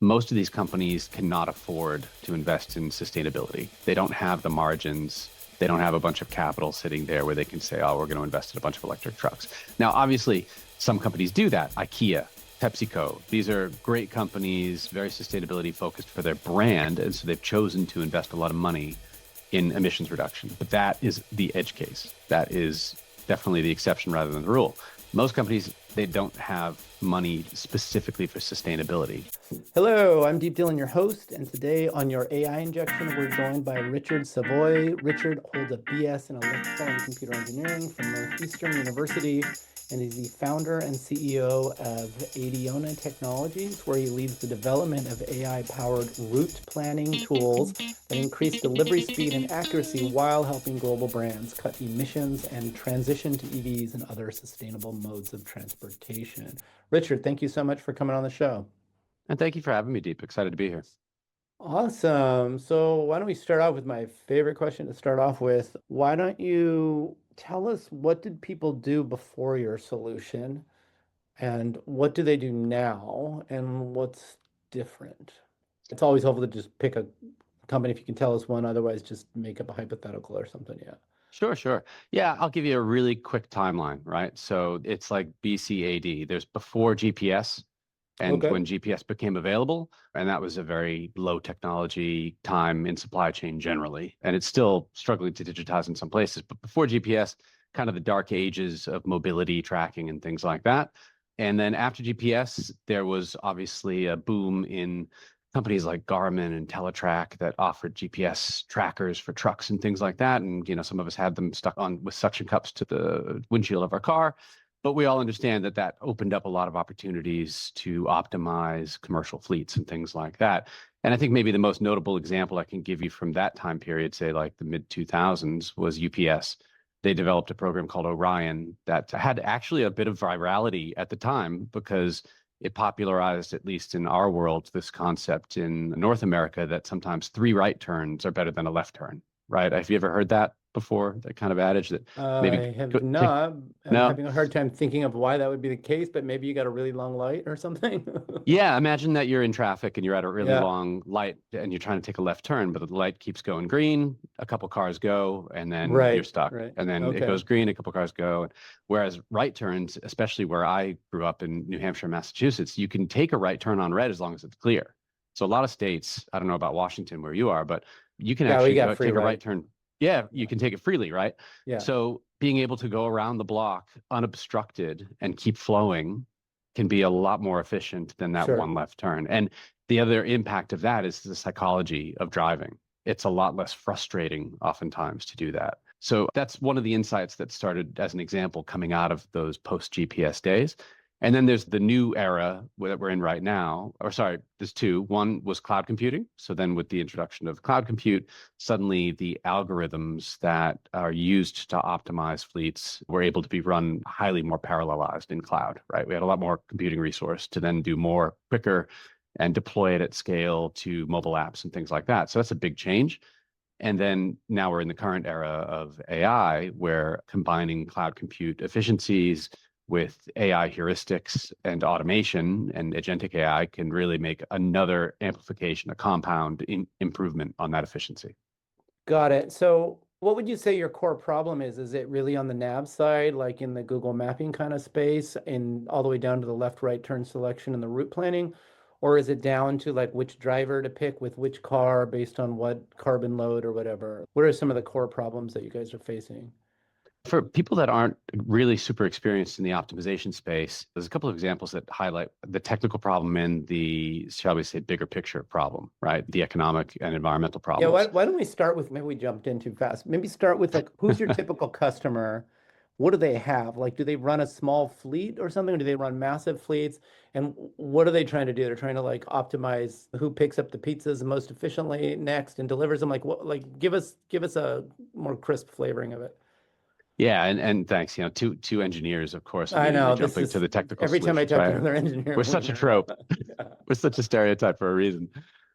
most of these companies cannot afford to invest in sustainability. They don't have the margins. They don't have a bunch of capital sitting there where they can say, oh, we're going to invest in a bunch of electric trucks. Now, obviously, some companies do that. IKEA, PepsiCo, these are great companies, very sustainability focused for their brand. And so they've chosen to invest a lot of money in emissions reduction. But that is the edge case. That is definitely the exception rather than the rule. Most companies, they don't have money specifically for sustainability. Hello, I'm Deep Dhillon, your host, and today on your AI Injection, we're joined by Richard Savoie. Richard holds a BS in Electrical and Computer Engineering from Northeastern University, and he's the founder and CEO of Adiona Technologies, where he leads the development of AI-powered route planning tools that increase delivery speed and accuracy while helping global brands cut emissions and transition to EVs and other sustainable modes of transportation. Richard, thank you so much for coming on the show. And thank you for having me, Deep. Excited to be here. Awesome. So why don't we start off with my favorite question to start off with? Why don't you tell us, what did people do before your solution and what do they do now and what's different? It's always helpful to just pick a company if you can tell us one, otherwise just make up a hypothetical or something. Yeah. Sure. Yeah, I'll give you a really quick timeline, right? So it's like BCAD. There's before GPS and Okay. when GPS became available, and that was a very low technology time in supply chain generally. And it's still struggling to digitize in some places. But before GPS, kind of the dark ages of mobility tracking and things like that. And then after GPS, there was obviously a boom in companies like Garmin and Teletrack that offered GPS trackers for trucks and things like that. And, some of us had them stuck on with suction cups to the windshield of our car. But we all understand that that opened up a lot of opportunities to optimize commercial fleets and things like that. And I think maybe the most notable example I can give you from that time period, say like the mid 2000s, was UPS. They developed a program called Orion that had actually a bit of virality at the time because it popularized, at least in our world, this concept in North America that sometimes 3 right turns are better than a left turn, right? Have you ever heard that before? That kind of adage that maybe I have not. I'm no. having a hard time thinking of why that would be the case, but maybe you got a really long light or something. Yeah, imagine that you're in traffic and you're at a really Yeah, long light and you're trying to take a left turn, but the light keeps going green, a couple cars go, and then you're right, stuck. right. And then it Okay, goes green, a couple cars go. Whereas right turns, especially where I grew up in New Hampshire, Massachusetts, you can take a right turn on red as long as it's clear. So a lot of states, I don't know about Washington where you are, but you can yeah, we actually got go free take a right. right turn. Yeah, you Yeah, can take it freely, right? yeah, So being able to go around the block unobstructed and keep flowing can be a lot more efficient than that sure. one left turn. And the other impact of that is the psychology of driving. It's a lot less frustrating oftentimes to do that. So that's one of the insights that started as an example coming out of those post GPS days. And then there's the new era that we're in right now, or sorry, there's two. One was cloud computing. So then with the introduction of cloud compute, suddenly the algorithms that are used to optimize fleets were able to be run highly more parallelized in cloud, right? We had a lot more computing resource to then do more quicker and deploy it at scale to mobile apps and things like that. So that's a big change. And then now we're in the current era of AI, where combining cloud compute efficiencies with AI heuristics and automation and agentic AI can really make another amplification, a compound improvement on that efficiency. Got it. So what would you say your core problem is? Is it really on the nav side, like in the Google mapping kind of space, and all the way down to the left-right turn selection and the route planning? Or is it down to like which driver to pick with which car based on what carbon load or whatever? What are some of the core problems that you guys are facing? For people that aren't really super experienced in the optimization space, there's a couple of examples that highlight the technical problem and the, shall we say, bigger picture problem, right? The economic and environmental Yeah, problems. why don't we start with, maybe we jumped in too fast. Maybe start with like, who's your typical customer? What do they have? Like, do they run a small fleet or something? Or do they run massive fleets? And what are they trying to do? They're trying to like optimize who picks up the pizzas the most efficiently next and delivers them. Like what, like give us a more crisp flavoring of it. Yeah, and thanks. Two engineers, of course, I immediately know this jumping to is the technical every time I solutions, talk to right? another engineer, We're I'm like, such a trope. yeah. We're such a stereotype for a reason.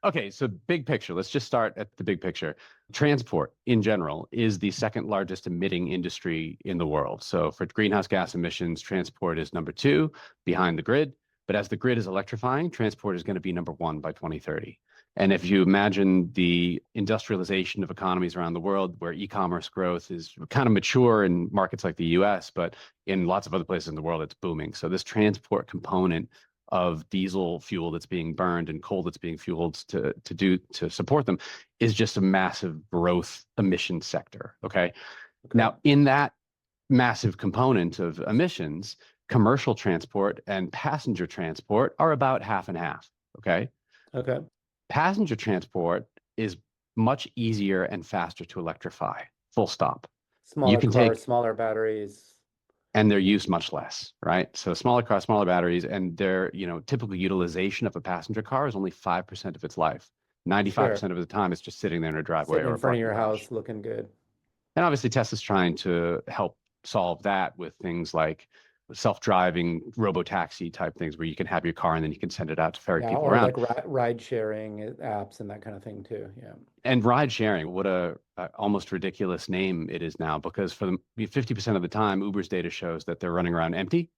Okay, so big picture. Let's just start at the big picture. Transport in general is the second largest emitting industry in the world. So for greenhouse gas emissions, transport is number 2 behind the grid. But as the grid is electrifying, transport is going to be number one by 2030. And if you imagine the industrialization of economies around the world where e-commerce growth is kind of mature in markets like the US, but in lots of other places in the world, it's booming. So this transport component of diesel fuel that's being burned and coal that's being fueled to support them is just a massive growth emission sector. Okay. Now, in that massive component of emissions, commercial transport and passenger transport are about half and half. Okay. Okay. Passenger transport is much easier and faster to electrify, full stop. Smaller cars, smaller batteries. And they're used much less, right? So smaller cars, smaller batteries, and their, typical utilization of a passenger car is only 5% of its life. 95% of the time, it's just sitting there in a driveway Sitting or in front of your garage. house looking good. And obviously Tesla's trying to help solve that with things like self-driving robo-taxi type things where you can have your car and then you can send it out to ferry people around. Or like ride sharing apps and that kind of thing too. Yeah. And ride sharing, what a almost ridiculous name it is now, because for the 50% of the time, Uber's data shows that they're running around empty.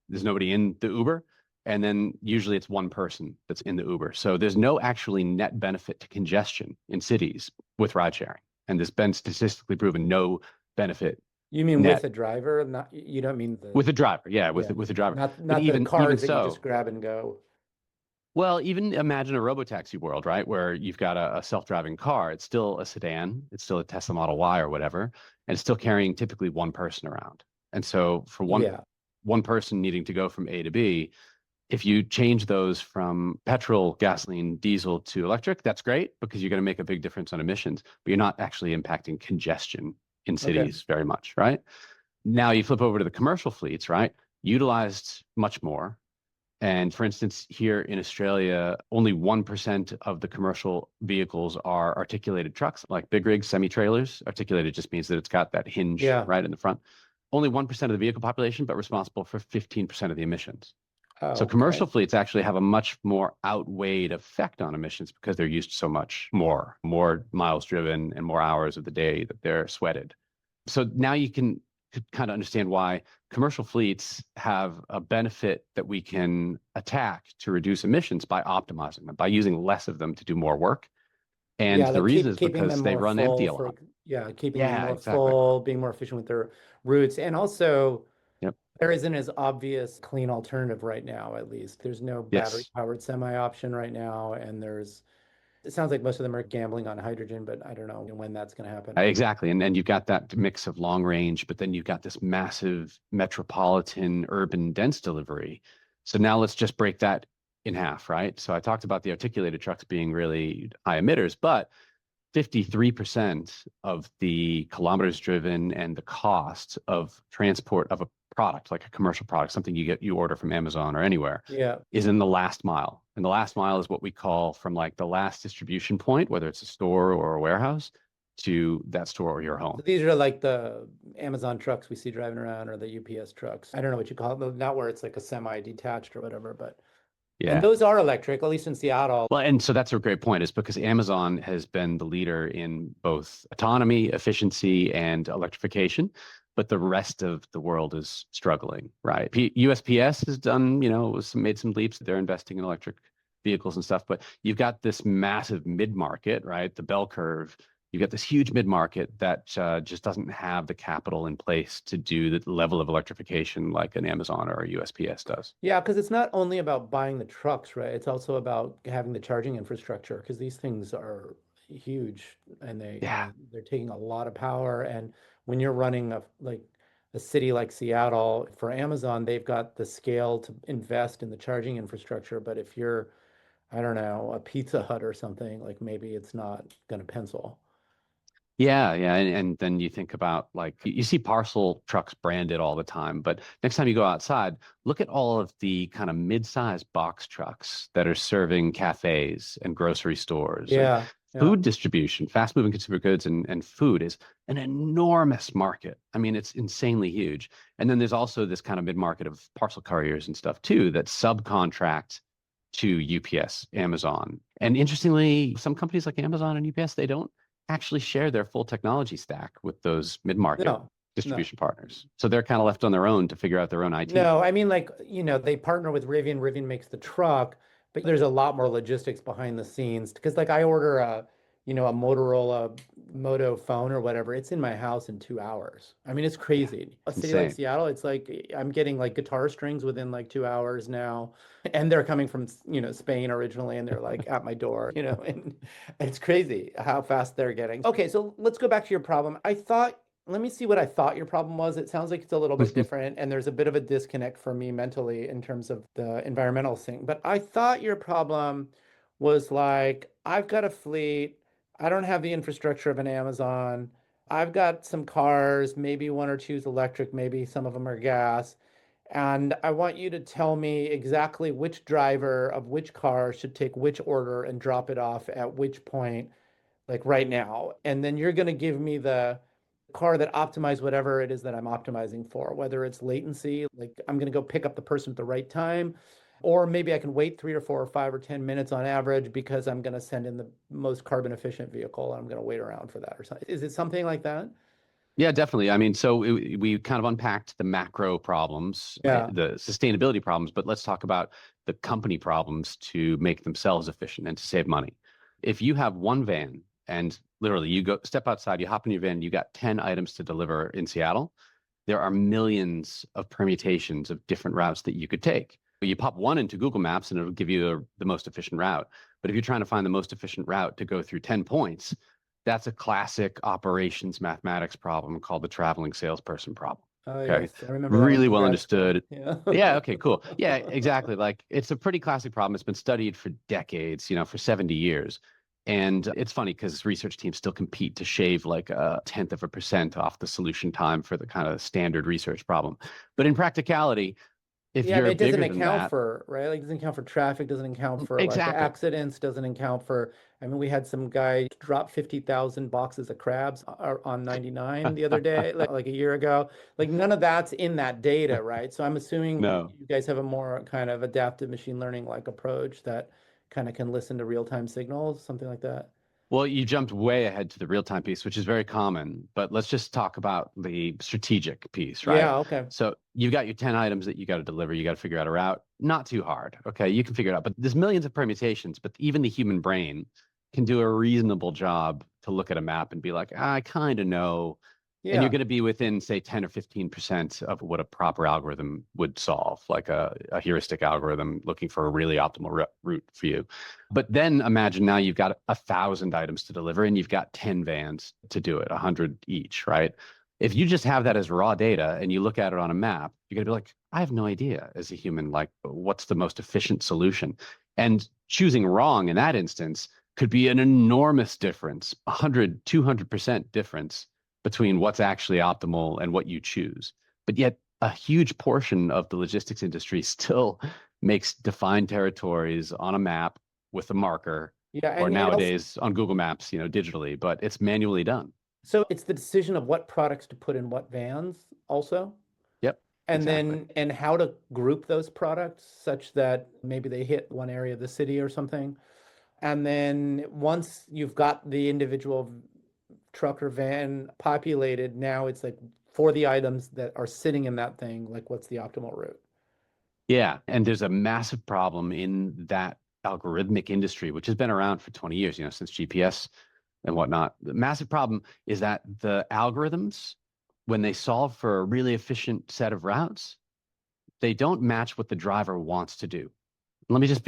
There's nobody in the Uber. And then usually it's one person that's in the Uber. So there's no actually net benefit to congestion in cities with ride sharing. And there's been statistically proven no benefit. You mean with a driver? Not, you don't mean with a driver? Yeah, with a driver. Not the cars that you just grab and go. Well, even imagine a robotaxi world, right? Where you've got a self-driving car. It's still a sedan. It's still a Tesla Model Y or whatever, and it's still carrying typically one person around. And so for one person needing to go from A to B, if you change those from petrol, gasoline, diesel to electric, that's great because you're going to make a big difference on emissions, but you're not actually impacting congestion in cities very much, right? Now you flip over to the commercial fleets, right? Utilized much more. And for instance, here in Australia, only 1% of the commercial vehicles are articulated trucks, like big rigs, semi-trailers. Articulated just means that it's got that hinge right in the front. Only 1% of the vehicle population, but responsible for 15% of the emissions. So commercial fleets actually have a much more outweighed effect on emissions because they're used so much more miles driven and more hours of the day that they're sweated. So now you can kind of understand why commercial fleets have a benefit that we can attack to reduce emissions by optimizing them, by using less of them to do more work. And the reason is because they run empty a lot. Keeping them more full, being more efficient with their routes. And also, there isn't as obvious clean alternative right now, at least. There's no battery-powered semi option right now. And it sounds like most of them are gambling on hydrogen, but I don't know when that's going to happen. Exactly. And you've got that mix of long range, but then you've got this massive metropolitan urban dense delivery. So now let's just break that in half, right? So I talked about the articulated trucks being really high emitters, but 53% of the kilometers driven and the cost of transport of a product, like a commercial product, something you order from Amazon or anywhere, is in the last mile. And the last mile is what we call from like the last distribution point, whether it's a store or a warehouse, to that store or your home. So these are like the Amazon trucks we see driving around, or the UPS trucks. I don't know what you call them, not where it's like a semi-detached or whatever, but and those are electric, at least in Seattle. Well, and so that's a great point, is because Amazon has been the leader in both autonomy, efficiency, and electrification, but the rest of the world is struggling, right? USPS has done, made some leaps. They're investing in electric vehicles and stuff, but you've got this massive mid-market, right? The bell curve. You've got this huge mid-market that just doesn't have the capital in place to do the level of electrification like an Amazon or a USPS does. Yeah, because it's not only about buying the trucks, right? It's also about having the charging infrastructure, because these things are huge and they're taking a lot of power. And when you're running a city like Seattle, for Amazon, they've got the scale to invest in the charging infrastructure. But if you're, I don't know, a Pizza Hut or something, like maybe it's not going to pencil. Yeah. And then you think about, like, you see parcel trucks branded all the time, but next time you go outside, look at all of the kind of mid-sized box trucks that are serving cafes and grocery stores. Food distribution, fast-moving consumer goods and food is an enormous market. I mean, it's insanely huge. And then there's also this kind of mid-market of parcel couriers and stuff too that subcontract to UPS, Amazon. And interestingly, some companies like Amazon and UPS, they don't actually share their full technology stack with those mid-market No. distribution partners. So they're kind of left on their own to figure out their own IT. No, I mean, like, they partner with Rivian. Rivian makes the truck, but there's a lot more logistics behind the scenes. Because, like, I order a Motorola Moto phone or whatever. It's in my house in 2 hours. I mean, it's Yeah, crazy. A it's city like insane. Seattle, it's like I'm getting like guitar strings within like 2 hours now. And they're coming from, Spain originally, and they're like at my door, and it's crazy how fast they're getting. Okay, so let's go back to your problem. Let me see what I thought your problem was. It sounds like it's a little bit different, and there's a bit of a disconnect for me mentally in terms of the environmental thing. But I thought your problem was like, I've got a fleet, I don't have the infrastructure of an Amazon, I've got some cars, maybe one or two's electric, maybe some of them are gas, and I want you to tell me exactly which driver of which car should take which order and drop it off at which point, like right now. And then you're going to give me the car that optimize whatever it is that I'm optimizing for, whether it's latency, like I'm going to go pick up the person at the right time, or maybe I can wait 3 or 4 or 5 or 10 minutes on average because I'm going to send in the most carbon efficient vehicle and I'm going to wait around for that or something. Is it something like that? Yeah, definitely. I mean, so we kind of unpacked the macro problems, Yeah. the sustainability problems, but let's talk about the company problems to make themselves efficient and to save money. If you have one van and literally you go step outside, you hop in your van, you got 10 items to deliver in Seattle, there are millions of permutations of different routes that you could take. You pop one into Google Maps and it'll give you the most efficient route. But if you're trying to find the most efficient route to go through 10 points, that's a classic operations mathematics problem called the traveling salesperson problem. Oh, Okay. yes. I remember that one Really from well grad school. understood. Yeah. Yeah. Okay, cool. Yeah, exactly. Like it's a pretty classic problem. It's been studied for decades, for 70 years. And it's funny because research teams still compete to shave like 0.1% off the solution time for the kind of standard research problem. But in practicality, if Yeah, I mean, you're it doesn't bigger than account that, for, right? Like, it doesn't account for traffic, doesn't account for like exactly. accidents, doesn't account for, I mean, we had some guy drop 50,000 boxes of crabs on 99 the other day, like a year ago. Like, none of that's in that data, right? So I'm assuming No. you guys have a more kind of adaptive machine learning like approach that kind of can listen to real-time signals, something like that. Well, you jumped way ahead to the real-time piece, which is very common, but let's just talk about the strategic piece, right? Yeah, okay. So you've got your 10 items that you got to deliver. You got to figure out a route. Not too hard. Okay. You can figure it out, but there's millions of permutations, but even the human brain can do a reasonable job to look at a map and be like, I kind of know. And you're Yeah. going to be within, say, 10 or 15% of what a proper algorithm would solve, like a heuristic algorithm looking for a really optimal route for you. But then imagine now you've got 1,000 items to deliver and you've got 10 vans to do it, 100 each, right? If you just have that as raw data and you look at it on a map, you're going to be like, I have no idea as a human, like, what's the most efficient solution? And choosing wrong in that instance could be an enormous difference, 100, 200% difference between what's actually optimal and what you choose. But yet, a huge portion of the logistics industry still makes defined territories on a map with a marker, Yeah, or and it also, nowadays on Google Maps, digitally, but it's manually done. so it's the decision of what products to put in what vans also. Yep, And exactly. then, and how to group those products such that maybe they hit one area of the city or something. And then once you've got the individual truck or van populated, now it's like for the items that are sitting in that thing, like what's the optimal route? Yeah, and there's a massive problem in that algorithmic industry, which has been around for 20 years, since GPS and whatnot. The massive problem is that the algorithms, when they solve for a really efficient set of routes, they don't match what the driver wants to do. Let me just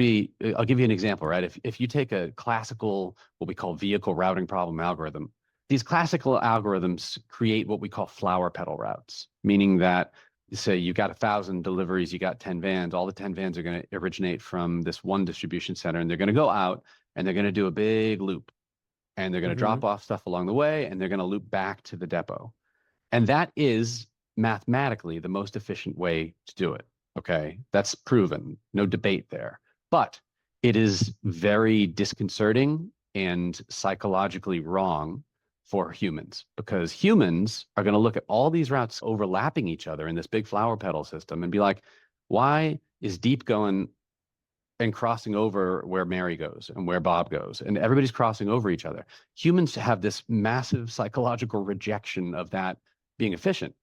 I'll give you an example, right? If you take a classical, what we call vehicle routing problem algorithm, these classical algorithms create what we call flower petal routes, meaning that say you got 1,000 deliveries, you got 10 vans, all the 10 vans are going to originate from this one distribution center and they're going to go out and they're going to do a big loop and they're going to Mm-hmm. drop off stuff along the way and they're going to loop back to the depot. And that is mathematically the most efficient way to do it. Okay. That's proven. No debate there. But it is very disconcerting and psychologically wrong for humans because humans are going to look at all these routes overlapping each other in this big flower petal system and be like, why is Deep going and crossing over where Mary goes and where Bob goes? And everybody's crossing over each other. Humans have this massive psychological rejection of that being efficient.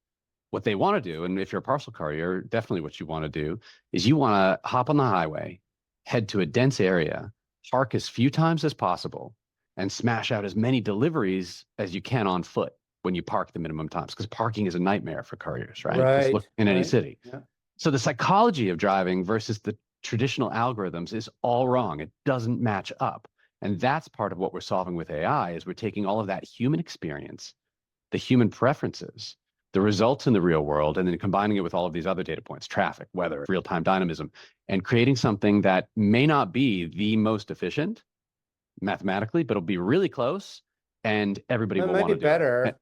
What they want to do, and if you're a parcel courier, definitely what you want to do is you want to hop on the highway, head to a dense area, park as few times as possible, and smash out as many deliveries as you can on foot when you park the minimum times, because parking is a nightmare for couriers, right? Just look in any city. Yeah. So the psychology of driving versus the traditional algorithms is all wrong. It doesn't match up. And that's part of what we're solving with AI is we're taking all of that human experience, the human preferences, the results in the real world, and then combining it with all of these other data points, traffic, weather, real-time dynamism, and creating something that may not be the most efficient mathematically, but it'll be really close, and everybody will want to do it.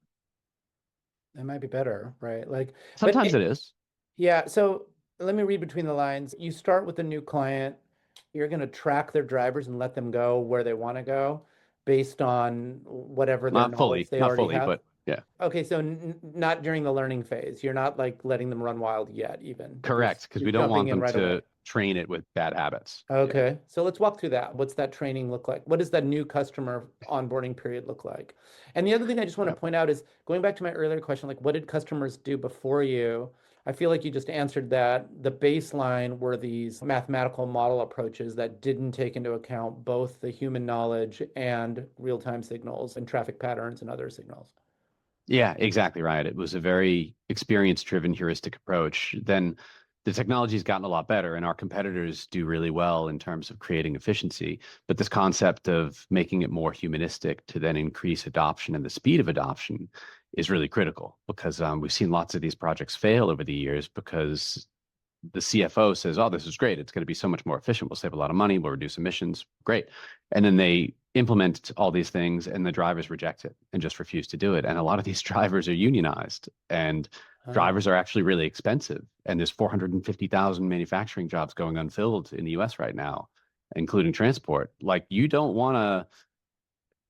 It might be better, right? Like sometimes it is. Yeah. So let me read between the lines. You start with a new client. You're going to track their drivers and let them go where they want to go based on whatever their knowledge they already have. But yeah. Okay, so not during the learning phase. You're not like letting them run wild yet, even. Correct, because we don't want them to train it with bad habits. Okay, so let's walk through that. What's that training look like? What does that new customer onboarding period look like? And the other thing I just want to point out is going back to my earlier question, like what did customers do before you? I feel like you just answered that. The baseline were these mathematical model approaches that didn't take into account both the human knowledge and real-time signals and traffic patterns and other signals. Yeah, exactly right. It was a very experience-driven heuristic approach. Then the technology's gotten a lot better, and our competitors do really well in terms of creating efficiency. But this concept of making it more humanistic to then increase adoption and the speed of adoption is really critical, because we've seen lots of these projects fail over the years because the CFO says, oh, this is great. It's going to be so much more efficient. We'll save a lot of money. We'll reduce emissions. Great. And then they implement all these things and the drivers reject it and just refuse to do it. And a lot of these drivers are unionized, and drivers are actually really expensive. And there's 450,000 manufacturing jobs going unfilled in the US right now, including transport. Like, you don't want to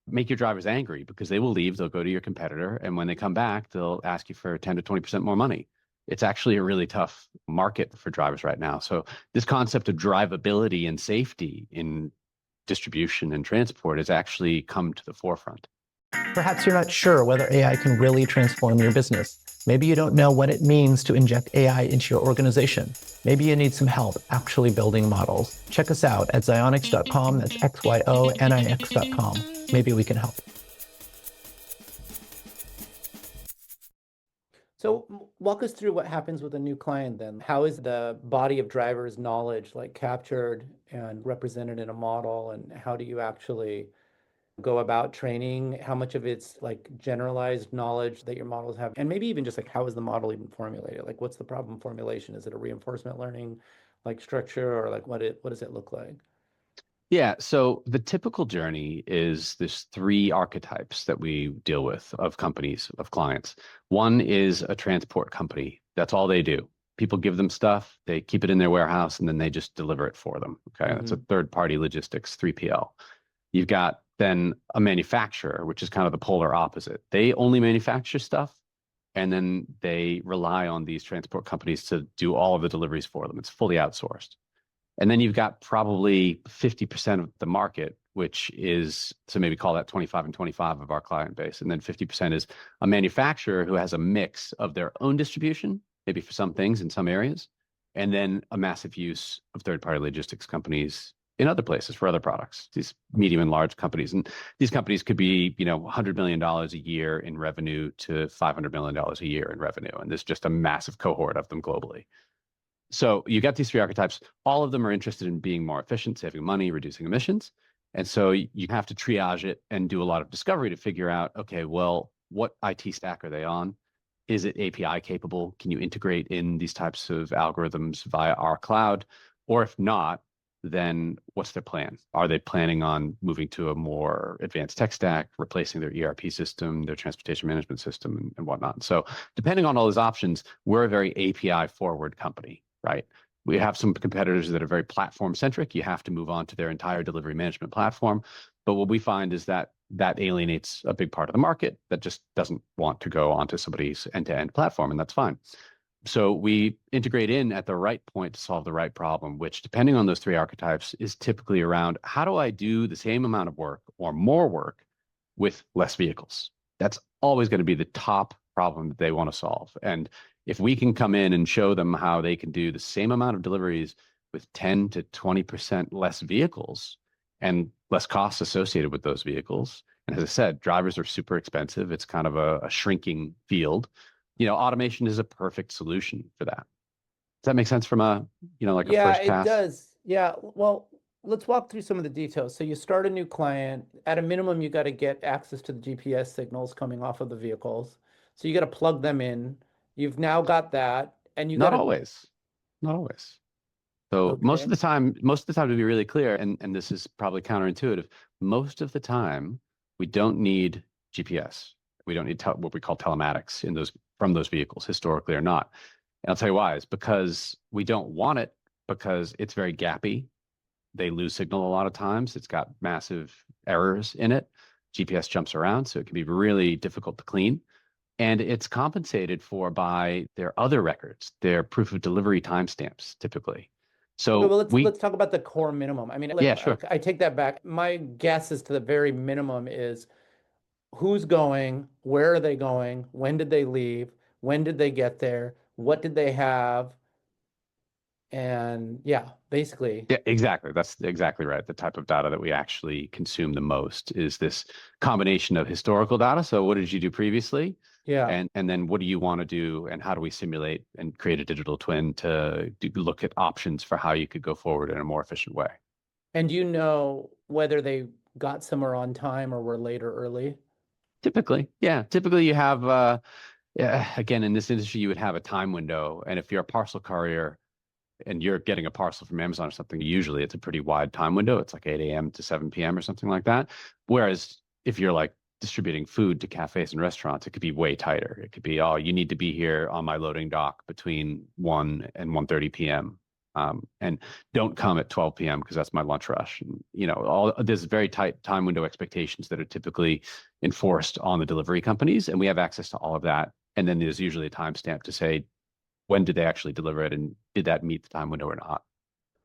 make your drivers angry, because they will leave, they'll go to your competitor, and when they come back, they'll ask you for 10 to 20% more money. It's actually a really tough market for drivers right now. So this concept of drivability and safety in distribution and transport has actually come to the forefront. Perhaps you're not sure whether AI can really transform your business. Maybe you don't know what it means to inject AI into your organization. Maybe you need some help actually building models. Check us out at xionyx.com. That's XYONIX.com. Maybe we can help. So walk us through what happens with a new client then. How is the body of drivers' knowledge like captured and represented in a model, and how do you actually go about training? How much of it's like generalized knowledge that your models have? And maybe even just like, how is the model even formulated? Like, what's the problem formulation? Is it a reinforcement learning like structure, or like what does it look like? Yeah, so the typical journey is there's three archetypes that we deal with of companies, of clients. One is a transport company. That's all they do. People give them stuff, they keep it in their warehouse, and then they just deliver it for them. Okay, that's a third-party logistics, 3PL. You've got then a manufacturer, which is kind of the polar opposite. They only manufacture stuff, and then they rely on these transport companies to do all of the deliveries for them. It's fully outsourced. And then you've got probably 50% of the market, which is, so maybe call that 25 and 25 of our client base. And then 50% is a manufacturer who has a mix of their own distribution, maybe for some things in some areas, and then a massive use of third-party logistics companies in other places for other products, these medium and large companies. And these companies could be, $100 million a year in revenue to $500 million a year in revenue. And there's just a massive cohort of them globally. So you got these three archetypes. All of them are interested in being more efficient, saving money, reducing emissions. And so you have to triage it and do a lot of discovery to figure out, okay, well, what IT stack are they on? Is it API capable? Can you integrate in these types of algorithms via our cloud? Or if not, then what's their plan? Are they planning on moving to a more advanced tech stack, replacing their ERP system, their transportation management system, and whatnot? So depending on all those options, we're a very API forward company. Right? We have some competitors that are very platform centric. You have to move on to their entire delivery management platform. But what we find is that alienates a big part of the market that just doesn't want to go onto somebody's end-to-end platform, and that's fine. So we integrate in at the right point to solve the right problem, which, depending on those three archetypes, is typically around how do I do the same amount of work or more work with less vehicles? That's always going to be the top problem that they want to solve. And if we can come in and show them how they can do the same amount of deliveries with 10 to 20% less vehicles and less costs associated with those vehicles. And as I said, drivers are super expensive. It's kind of a shrinking field. Automation is a perfect solution for that. Does that make sense from a like a Yeah, first pass? it does. Yeah. Well, let's walk through some of the details. So you start a new client. At a minimum, you got to get access to the GPS signals coming off of the vehicles. So you got to plug them in. You've now got that, and you got Not to. always. Not always. So most of Okay. the time, to be really clear, and this is probably counterintuitive, most of the time we don't need GPS. We don't need what we call telematics from those vehicles, historically or not. And I'll tell you why. It's because we don't want it, because it's very gappy. They lose signal a lot of times. It's got massive errors in it. GPS jumps around, so it can be really difficult to clean. And it's compensated for by their other records, their proof of delivery timestamps, typically. So Well, let's talk about the core minimum. I mean, yeah, sure. I take that back. My guess is to the very minimum is who's going, where are they going, when did they leave, when did they get there, what did they have, and yeah, basically. Yeah, exactly. That's exactly right. The type of data that we actually consume the most is this combination of historical data. So what did you do previously? Yeah. And then what do you want to do, and how do we simulate and create a digital twin to look at options for how you could go forward in a more efficient way? And do you know whether they got somewhere on time or were late or early? Typically, yeah. Typically you have, again, in this industry, you would have a time window. And if you're a parcel courier and you're getting a parcel from Amazon or something, usually it's a pretty wide time window. It's like 8 a.m. to 7 p.m. or something like that. Whereas if you're like distributing food to cafes and restaurants, it could be way tighter. It could be, oh, you need to be here on my loading dock between 1 and 1:30 p.m. And don't come at 12 p.m. because that's my lunch rush. And, there's very tight time window expectations that are typically enforced on the delivery companies. And we have access to all of that. And then there's usually a timestamp to say, when did they actually deliver it, and did that meet the time window or not?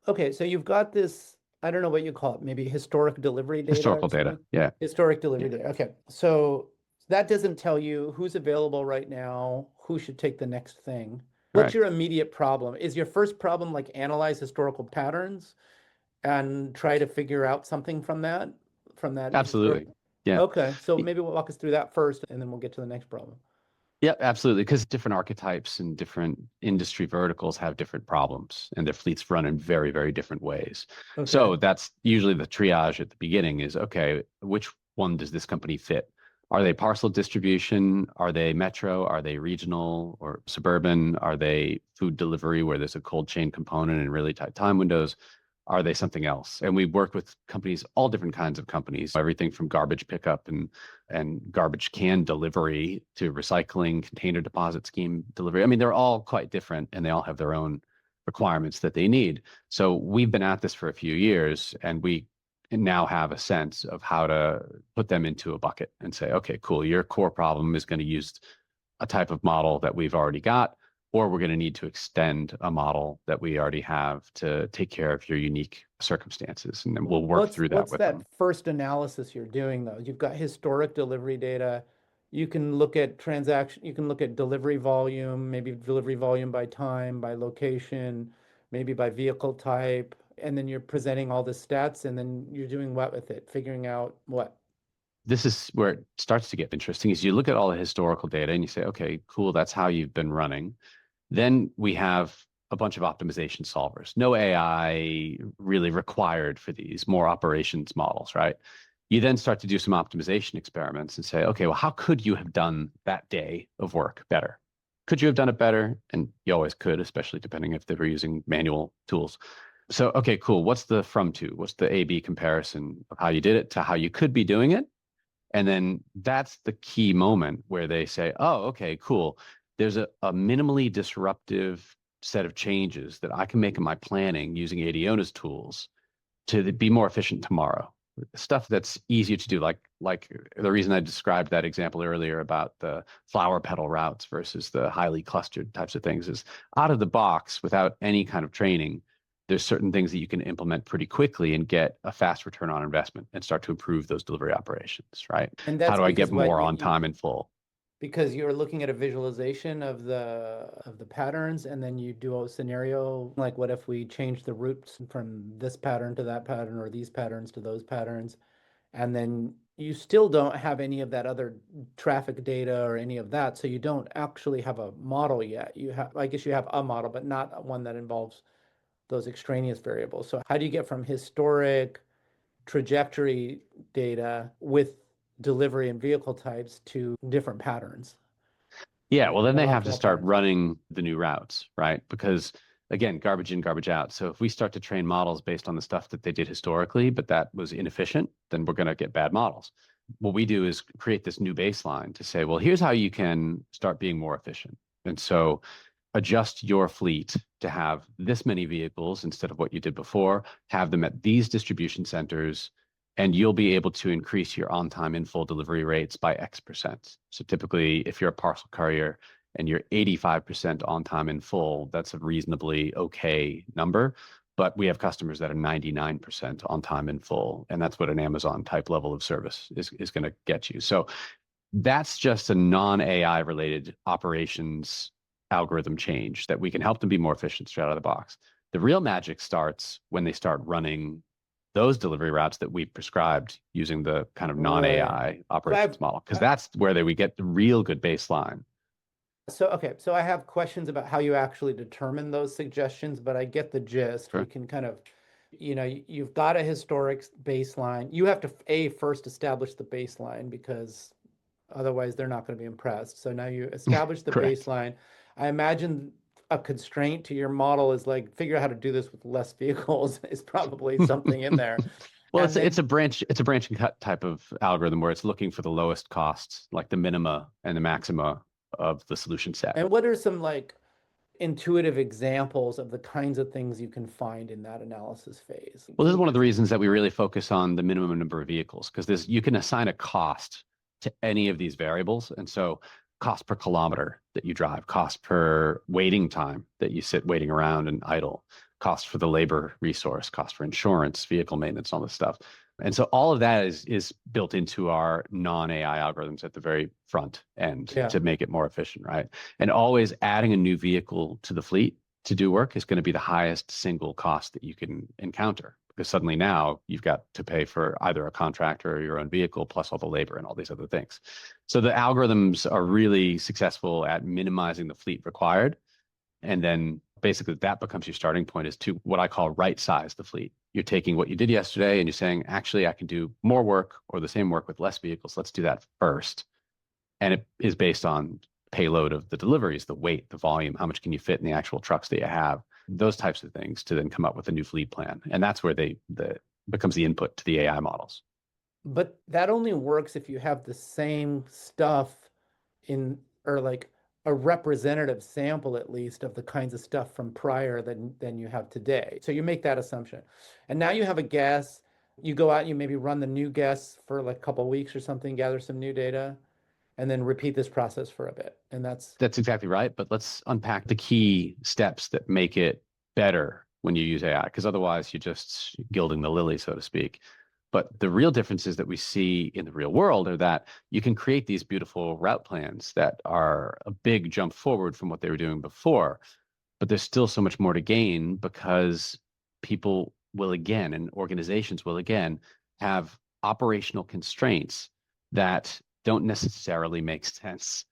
Okay, so you've got this, I don't know what you call it, maybe historic delivery data. Historical data, yeah. Historic delivery data. Okay, so that doesn't tell you who's available right now, who should take the next thing. What's your immediate problem? Is your first problem like analyze historical patterns and try to figure out something from that? Absolutely. Yeah. Okay, so maybe we'll walk us through that first, and then we'll get to the next problem. Yeah, absolutely. Because different archetypes and different industry verticals have different problems, and their fleets run in very, very different ways. Okay. So that's usually the triage at the beginning is, okay, which one does this company fit? Are they parcel distribution? Are they metro? Are they regional or suburban? Are they food delivery where there's a cold chain component and really tight time windows? Are they something else? And we work with companies, all different kinds of companies, everything from garbage pickup and garbage can delivery to recycling, container deposit scheme delivery. I mean, they're all quite different, and they all have their own requirements that they need. So we've been at this for a few years, and we now have a sense of how to put them into a bucket and say, okay, cool, your core problem is going to use a type of model that we've already got, or we're going to need to extend a model that we already have to take care of your unique circumstances. And then we'll work through that with them. What's that first analysis you're doing, though? You've got historic delivery data. You can look at you can look at delivery volume, maybe delivery volume by time, by location, maybe by vehicle type. And then you're presenting all the stats, and then you're doing what with it? Figuring out what? This is where it starts to get interesting, is you look at all the historical data and you say, okay, cool, that's how you've been running. Then we have a bunch of optimization solvers. No AI really required for these, more operations models, right? You then start to do some optimization experiments and say, okay, well, how could you have done that day of work better? Could you have done it better? And you always could, especially depending if they were using manual tools. So, okay, cool. What's the from to? What's the A/B comparison of how you did it to how you could be doing it? And then that's the key moment where they say, oh, okay, cool. There's a minimally disruptive set of changes that I can make in my planning using Adiona's tools to be more efficient tomorrow. Stuff that's easier to do, like the reason I described that example earlier about the flower petal routes versus the highly clustered types of things, is out of the box without any kind of training. There's certain things that you can implement pretty quickly and get a fast return on investment and start to improve those delivery operations, right? And that's how do I get because what more on time and full? Because you're looking at a visualization of the patterns, and then you do a scenario like, what if we change the routes from this pattern to that pattern, or these patterns to those patterns, and then you still don't have any of that other traffic data or any of that, so you don't actually have a model yet. You have, I guess you have a model, but not one that involves those extraneous variables. So how do you get from historic trajectory data with delivery and vehicle types to different patterns? Yeah, well, then they have to Optimal start patterns. running the new routes, right? Because again, garbage in, garbage out. So if we start to train models based on the stuff that they did historically, but that was inefficient, then we're going to get bad models. What we do is create this new baseline to say, well, here's how you can start being more efficient. And so adjust your fleet to have this many vehicles instead of what you did before, have them at these distribution centers, and you'll be able to increase your on-time in full delivery rates by X%. So typically, if you're a parcel courier and you're 85% on time in full, that's a reasonably okay number. But we have customers that are 99% on time in full, and that's what an Amazon type level of service is going to get you. So that's just a non-AI related operations algorithm change that we can help them be more efficient straight out of the box. The real magic starts when they start running those delivery routes that we've prescribed using the kind of non-AI operations model, because that's where we get the real good baseline. So, okay, so I have questions about how you actually determine those suggestions, but I get the gist. Sure. We can kind of, you've got a historic baseline. You have to first establish the baseline, because otherwise they're not going to be impressed. So now you establish the baseline. I imagine a constraint to your model is like, figure out how to do this with less vehicles is probably something in there. Well, it's a branch and cut type of algorithm where it's looking for the lowest costs, like the minima and the maxima of the solution set. And what are some like intuitive examples of the kinds of things you can find in that analysis phase? Well, this is one of the reasons that we really focus on the minimum number of vehicles, because you can assign a cost to any of these variables. And so cost per kilometer that you drive, cost per waiting time that you sit waiting around and idle, cost for the labor resource, cost for insurance, vehicle maintenance, all this stuff. And so all of that is built into our non-AI algorithms at the very front end to make it more efficient, right? And always adding a new vehicle to the fleet to do work is going to be the highest single cost that you can encounter, because suddenly now you've got to pay for either a contractor or your own vehicle, plus all the labor and all these other things. So the algorithms are really successful at minimizing the fleet required. And then basically that becomes your starting point, is to what I call right size the fleet. You're taking what you did yesterday and you're saying, actually, I can do more work or the same work with less vehicles. Let's do that first. And it is based on payload of the deliveries, the weight, the volume, how much can you fit in the actual trucks that you have, those types of things, to then come up with a new fleet plan. And that's where becomes the input to the AI models. But that only works if you have the same stuff or like a representative sample, at least, of the kinds of stuff from prior than you have today. So you make that assumption. And now you have a guess. You go out, you maybe run the new guess for like a couple of weeks or something, gather some new data, and then repeat this process for a bit. And that's exactly right. But let's unpack the key steps that make it better when you use AI, because otherwise you're just gilding the lily, so to speak. But the real differences that we see in the real world are that you can create these beautiful route plans that are a big jump forward from what they were doing before. But there's still so much more to gain, because people will again, and organizations will again, have operational constraints that don't necessarily make sense.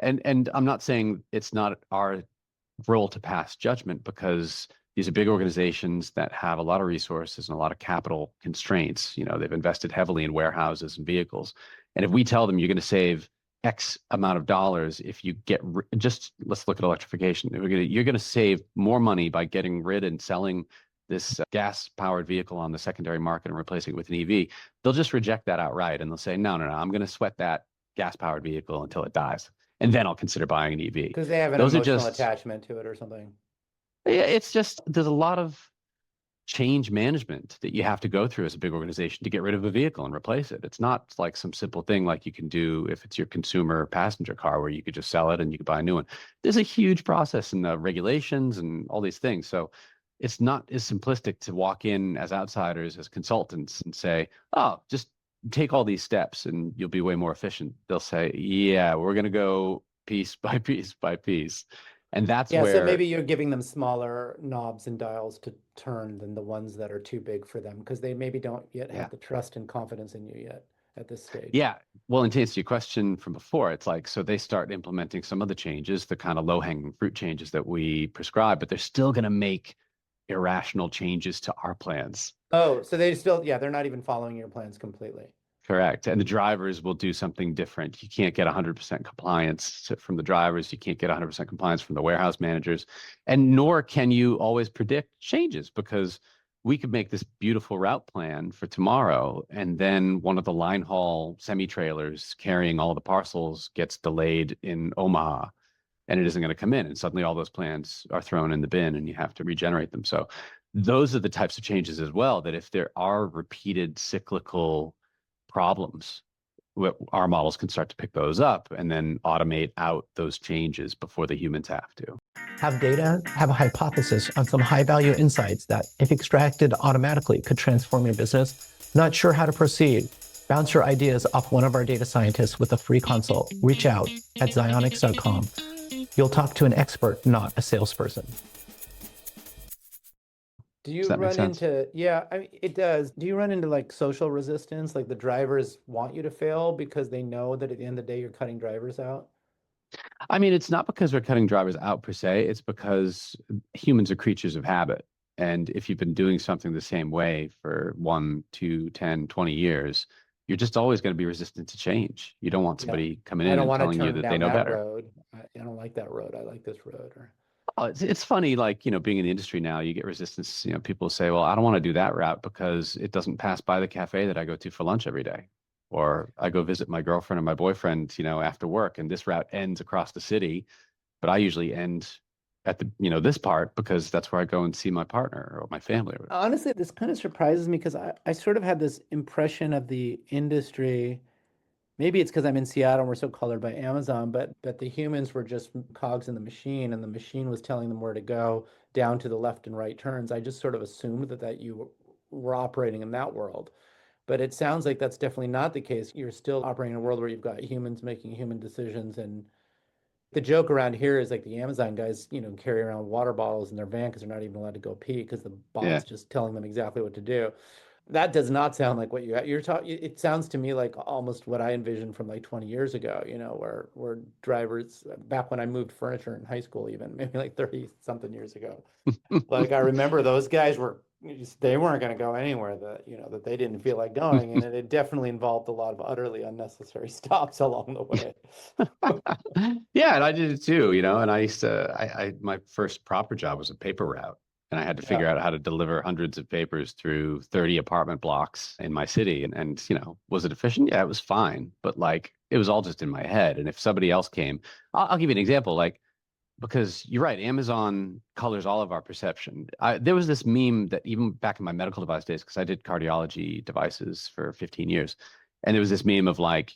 And I'm not saying it's not our role to pass judgment, because these are big organizations that have a lot of resources and a lot of capital constraints. They've invested heavily in warehouses and vehicles. And if we tell them you're going to save X amount of dollars if you let's look at electrification. You're going to save more money by getting rid and selling this gas-powered vehicle on the secondary market and replacing it with an EV. They'll just reject that outright, and they'll say, no, I'm going to sweat that gas-powered vehicle until it dies, and then I'll consider buying an EV. Because they have an emotional attachment to it or something. Yeah, it's just, there's a lot of change management that you have to go through as a big organization to get rid of a vehicle and replace it. It's not like some simple thing like you can do if it's your consumer passenger car, where you could just sell it and you could buy a new one. There's a huge process in the regulations and all these things. So it's not as simplistic to walk in as outsiders, as consultants, and say, oh, just take all these steps and you'll be way more efficient. They'll say, yeah, we're going to go piece by piece by piece. And that's Yeah, so where, maybe you're giving them smaller knobs and dials to turn than the ones that are too big for them because they maybe don't yet yeah. have the trust and confidence in you yet at this stage. Yeah. Well, and to answer your question from before, it's like, so they start implementing some of the changes, the kind of low-hanging fruit changes that we prescribe, but they're still going to make irrational changes to our plans. Oh, so they still, yeah, they're not even following your plans completely. Correct. And the drivers will do something different. You can't get 100% compliance from the drivers. You can't get 100% compliance from the warehouse managers. And nor can you always predict changes because we could make this beautiful route plan for tomorrow. And then one of the line haul semi-trailers carrying all the parcels gets delayed in Omaha and it isn't going to come in. And suddenly all those plans are thrown in the bin and you have to regenerate them. So those are the types of changes as well, that if there are repeated cyclical problems, our models can start to pick those up and then automate out those changes before the humans have to. Have data, have a hypothesis on some high value insights that, if extracted automatically, could transform your business? Not sure how to proceed? Bounce your ideas off one of our data scientists with a free consult. Reach out at zionics.com. You'll talk to an expert, not a salesperson. Do you run into, yeah, I mean, it does. Do you run into like social resistance? Like the drivers want you to fail because they know that at the end of the day, you're cutting drivers out? I mean, it's not because we're cutting drivers out per se. It's because humans are creatures of habit. And if you've been doing something the same way for 1, 2, 10, 20 years, you're just always going to be resistant to change. You don't want somebody coming in and telling you that they know better. Road. I don't like that road. I like this road. Or... Oh, it's funny, like, being in the industry now, you get resistance. People say, well, I don't want to do that route because it doesn't pass by the cafe that I go to for lunch every day. Or I go visit my girlfriend or my boyfriend, after work, and this route ends across the city, but I usually end at the, this part because that's where I go and see my partner or my family. Honestly, this kind of surprises me because I sort of had this impression of the industry. Maybe it's because I'm in Seattle and we're so colored by Amazon, but the humans were just cogs in the machine and the machine was telling them where to go down to the left and right turns. I just sort of assumed that you were operating in that world. But it sounds like that's definitely not the case. You're still operating in a world where you've got humans making human decisions. And the joke around here is like the Amazon guys, carry around water bottles in their van because they're not even allowed to go pee because the bot's just telling them exactly what to do. That does not sound like what you're talking. It sounds to me like almost what I envisioned from like 20 years ago, where drivers, back when I moved furniture in high school, even maybe like 30 something years ago. Like I remember those guys they weren't going to go anywhere that they didn't feel like going. And it definitely involved a lot of utterly unnecessary stops along the way. Yeah. And I did it too, and I used to, my first proper job was a paper route. And I had to figure out how to deliver hundreds of papers through 30 apartment blocks in my city. And was it efficient? Yeah, it was fine. But like, it was all just in my head. And if somebody else came, I'll give you an example, like, because you're right, Amazon colors all of our perception. There was this meme that even back in my medical device days, because I did cardiology devices for 15 years. And there was this meme of like,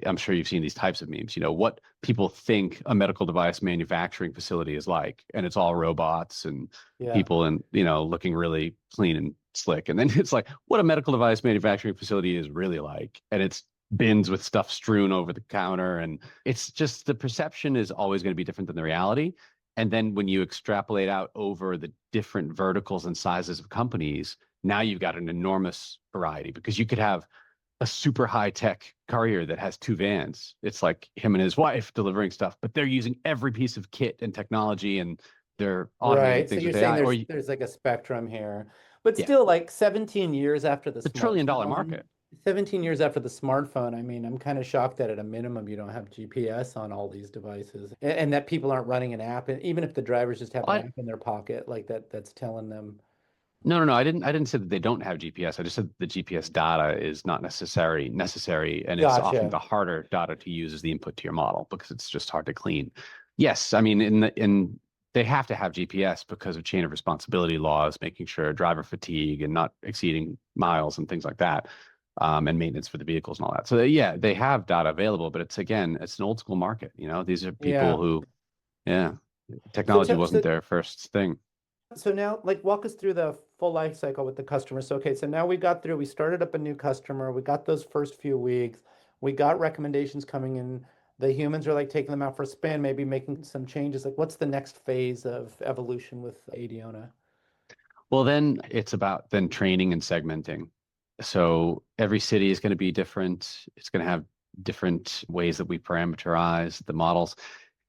I'm sure you've seen these types of memes, what people think a medical device manufacturing facility is like. And it's all robots and people and, looking really clean and slick. And then it's like what a medical device manufacturing facility is really like. And it's bins with stuff strewn over the counter. And it's just the perception is always going to be different than the reality. And then when you extrapolate out over the different verticals and sizes of companies, now you've got an enormous variety because you could have a super high tech courier that has 2 vans. It's like him and his wife delivering stuff, but they're using every piece of kit and technology and they're automating things. So you're saying there's like a spectrum here, but still like 17 years after the $1 trillion market. 17 years after the smartphone, I mean, I'm kind of shocked that at a minimum you don't have GPS on all these devices and that people aren't running an app, and even if the drivers just have an app in their pocket like that's telling them. No. I didn't say that they don't have GPS. I just said the GPS data is not necessary, and it's often the harder data to use as the input to your model because it's just hard to clean. Yes, I mean they have to have GPS because of chain of responsibility laws, making sure driver fatigue and not exceeding miles and things like that, and maintenance for the vehicles and all that. So they have data available, but it's an old school market. These are people who, technology wasn't their first thing. So now, like, walk us through the full life cycle with the customer. So, okay, so now we started up a new customer, we got those first few weeks, we got recommendations coming in. The humans are like taking them out for a spin, maybe making some changes. Like, what's the next phase of evolution with Adiona? Well, then it's about then training and segmenting. So every city is going to be different. It's going to have different ways that we parameterize the models.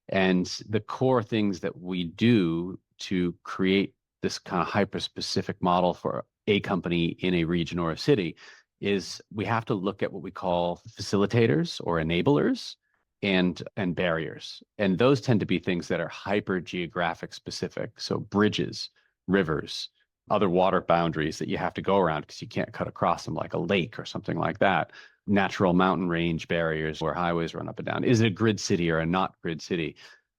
And the core things that we do to create this kind of hyper-specific model for a company in a region or a city is we have to look at what we call facilitators or enablers and barriers. And those tend to be things that are hyper geographic specific. So bridges, rivers, other water boundaries that you have to go around because you can't cut across them, like a lake or something like that. Natural mountain range barriers where highways run up and down. Is it a grid city or a not grid city?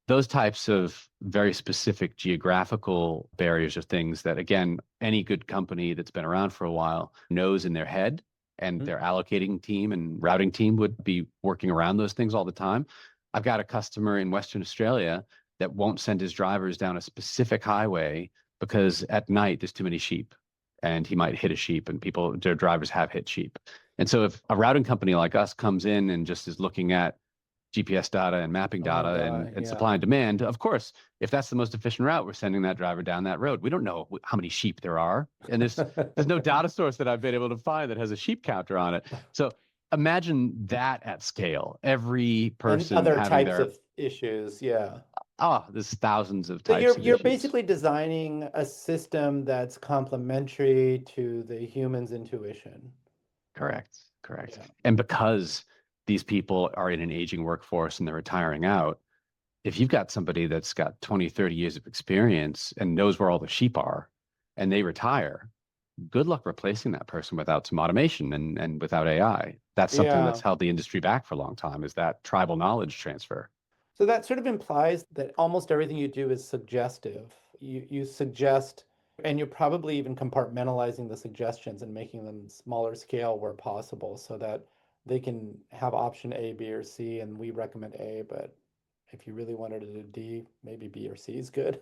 Those types of very specific geographical barriers are things that, again, any good company that's been around for a while knows in their head, and their allocating team and routing team would be working around those things all the time. I've got a customer in Western Australia that won't send his drivers down a specific highway because at night there's too many sheep and he might hit a sheep, and their drivers have hit sheep. And so if a routing company like us comes in and just is looking at GPS data and mapping data and supply and demand, of course, if that's the most efficient route, we're sending that driver down that road. We don't know how many sheep there are. And there's no data source that I've been able to find that has a sheep counter on it. So imagine that at scale. Every person and other having types of issues, yeah. There's thousands of So types of you're issues. basically designing a system that's complementary to the human's intuition. Correct. Correct. Yeah. And because these people are in an aging workforce and they're retiring out, if you've got somebody that's got 20, 30 years of experience and knows where all the sheep are and they retire, good luck replacing that person without some automation and without AI. That's something that's held the industry back for a long time, is that tribal knowledge transfer. So that sort of implies that almost everything you do is suggestive. You suggest, and you're probably even compartmentalizing the suggestions and making them smaller scale where possible so that they can have option A, B, or C, and we recommend A, but if you really wanted to do D, maybe B or C is good.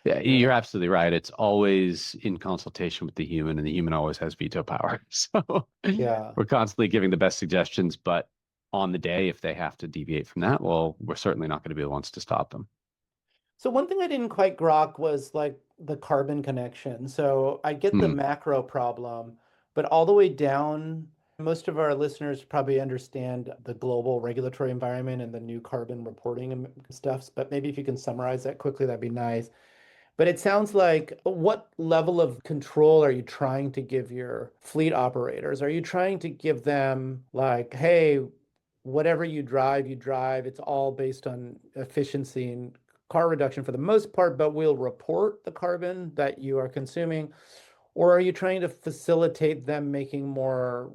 Yeah, you're absolutely right. It's always in consultation with the human, and the human always has veto power. So we're constantly giving the best suggestions, but on the day, if they have to deviate from that, well, we're certainly not going to be the ones to stop them. So one thing I didn't quite grok was like the carbon connection. So I get the macro problem, but all the way down, most of our listeners probably understand the global regulatory environment and the new carbon reporting and stuff. But maybe if you can summarize that quickly, that'd be nice. But it sounds like, what level of control are you trying to give your fleet operators? Are you trying to give them like, hey, whatever you drive, it's all based on efficiency and car reduction for the most part, but we'll report the carbon that you are consuming? Or are you trying to facilitate them making more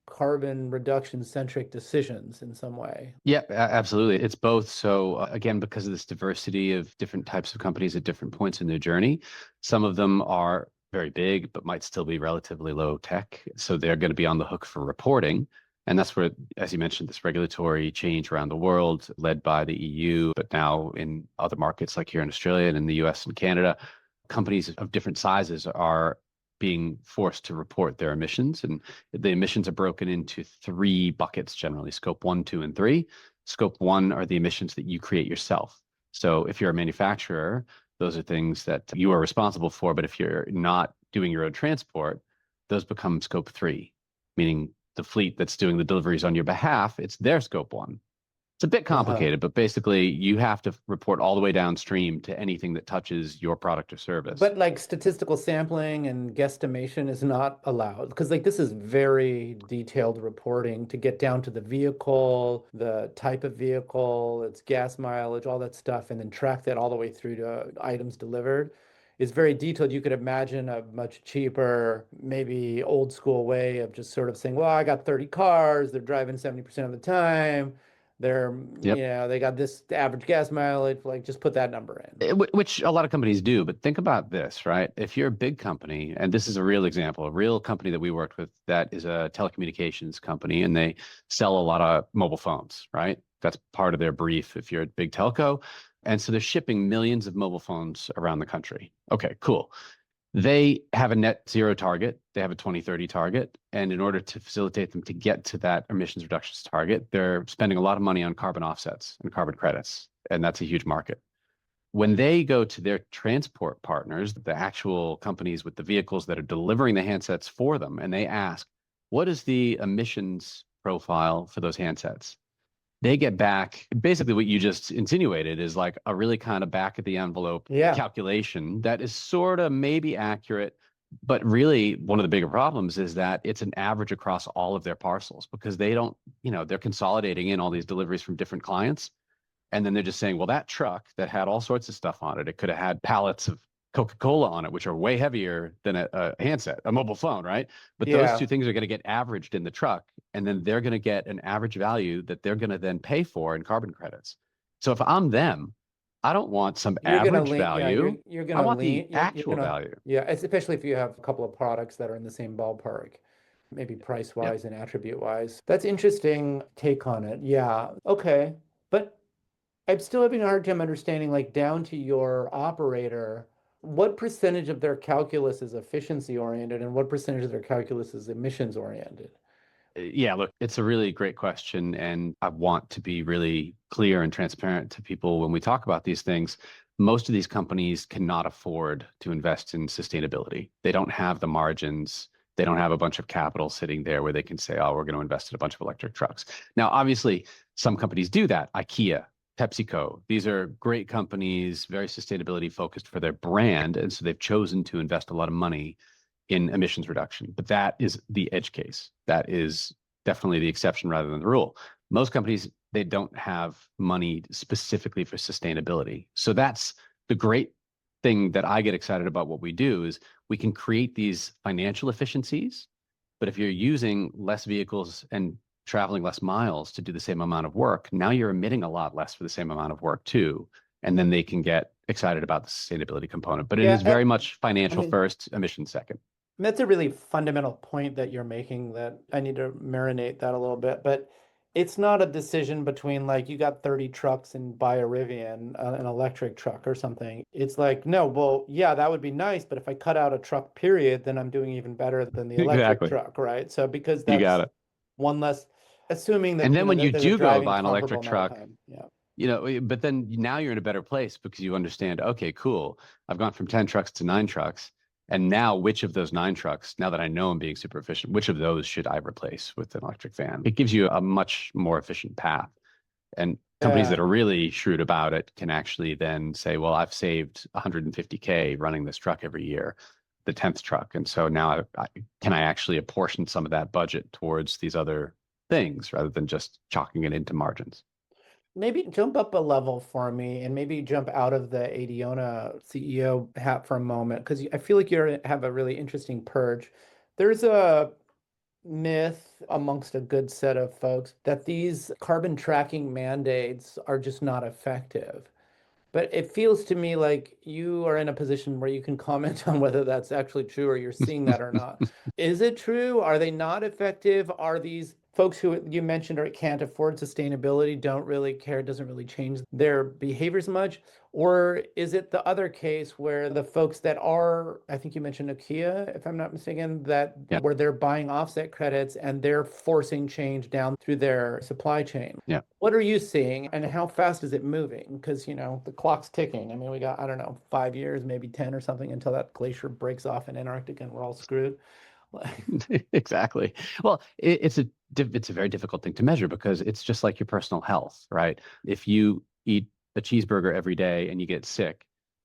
carbon reduction centric decisions in some way? Yeah, absolutely. It's both. So again, because of this diversity of different types of companies at different points in their journey, some of them are very big, but might still be relatively low tech. So they're going to be on the hook for reporting. And that's where, as you mentioned, this regulatory change around the world, led by the EU, but now in other markets like here in Australia and in the US and Canada, companies of different sizes are being forced to report their emissions. And the emissions are broken into 3 buckets generally: scope 1, 2, and 3. Scope 1 are the emissions that you create yourself. So if you're a manufacturer, those are things that you are responsible for. But if you're not doing your own transport, those become scope 3, meaning the fleet that's doing the deliveries on your behalf, it's their scope 1. It's a bit complicated, but basically you have to report all the way downstream to anything that touches your product or service. But like statistical sampling and guesstimation is not allowed, because like this is very detailed reporting to get down to the vehicle, the type of vehicle, its gas mileage, all that stuff, and then track that all the way through to items delivered. Is very detailed. You could imagine a much cheaper, maybe old school way of just sort of saying, well, I got 30 cars, they're driving 70% of the time. They're, they got this average gas mileage, like just put that number in. Which a lot of companies do, but think about this, right? If you're a big company, and this is a real example, a real company that we worked with that is a telecommunications company, and they sell a lot of mobile phones, right? That's part of their brief if you're a big telco. And so they're shipping millions of mobile phones around the country. Okay, cool. They have a net zero target. They have a 2030 target. And in order to facilitate them to get to that emissions reductions target, they're spending a lot of money on carbon offsets and carbon credits. And that's a huge market. When they go to their transport partners, the actual companies with the vehicles that are delivering the handsets for them, and they ask, what is the emissions profile for those handsets? They get back basically what you just insinuated is like a really kind of back of the envelope calculation that is sort of maybe accurate. But really, one of the bigger problems is that it's an average across all of their parcels because they don't, they're consolidating in all these deliveries from different clients. And then they're just saying, well, that truck that had all sorts of stuff on it, it could have had pallets of Coca-Cola on it, which are way heavier than a handset, a mobile phone, right? But those two things are going to get averaged in the truck, and then they're going to get an average value that they're going to then pay for in carbon credits. So if I'm them, I don't want some average value. You're going I to want the actual value. Yeah, especially if you have a couple of products that are in the same ballpark, maybe price-wise and attribute-wise. That's interesting take on it. Yeah, okay. But I'm still having a hard time understanding, like down to your operator, what percentage of their calculus is efficiency oriented and what percentage of their calculus is emissions oriented? Yeah, look, it's a really great question. And I want to be really clear and transparent to people when we talk about these things. Most of these companies cannot afford to invest in sustainability. They don't have the margins. They don't have a bunch of capital sitting there where they can say, oh, we're going to invest in a bunch of electric trucks. Now, obviously, some companies do that. IKEA, PepsiCo, these are great companies, very sustainability focused for their brand. And so they've chosen to invest a lot of money in emissions reduction. But that is the edge case. That is definitely the exception rather than the rule. Most companies, they don't have money specifically for sustainability. So that's the great thing that I get excited about what we do is we can create these financial efficiencies. But if you're using less vehicles and traveling less miles to do the same amount of work, now you're emitting a lot less for the same amount of work too. And then they can get excited about the sustainability component. But it is very much financial first, emissions second. That's a really fundamental point that you're making that I need to marinate that a little bit. But it's not a decision between like you got 30 trucks and buy a Rivian, an electric truck or something. It's like, no, well, yeah, that would be nice. But if I cut out a truck period, then I'm doing even better than the electric truck, right? So because that's you got it. One less, assuming that. And then when you do go buy an electric truck, yeah. But then now you're in a better place because you understand, okay, cool. I've gone from 10 trucks to 9 trucks. And now which of those 9 trucks, now that I know I'm being super efficient, which of those should I replace with an electric van? It gives you a much more efficient path. And companies that are really shrewd about it can actually then say, well, I've saved 150K running this truck every year, the 10th truck. And so now can I actually apportion some of that budget towards these other things rather than just chalking it into margins? Maybe jump up a level for me and maybe jump out of the Adiona CEO hat for a moment, because I feel like you have a really interesting purge. There's a myth amongst a good set of folks that these carbon tracking mandates are just not effective. But it feels to me like you are in a position where you can comment on whether that's actually true or you're seeing that or not. Is it true? Are they not effective? Are these folks who you mentioned or can't afford sustainability, don't really care, doesn't really change their behaviors much? Or is it the other case where the folks that are, I think you mentioned IKEA, if I'm not mistaken, where they're buying offset credits and they're forcing change down through their supply chain? Yeah. What are you seeing and how fast is it moving? Because, the clock's ticking. I mean, we got, 5 years, maybe 10 or something until that glacier breaks off in Antarctica and we're all screwed. Exactly. Well, it's a very difficult thing to measure because it's just like your personal health, right? If you eat a cheeseburger every day and you get sick,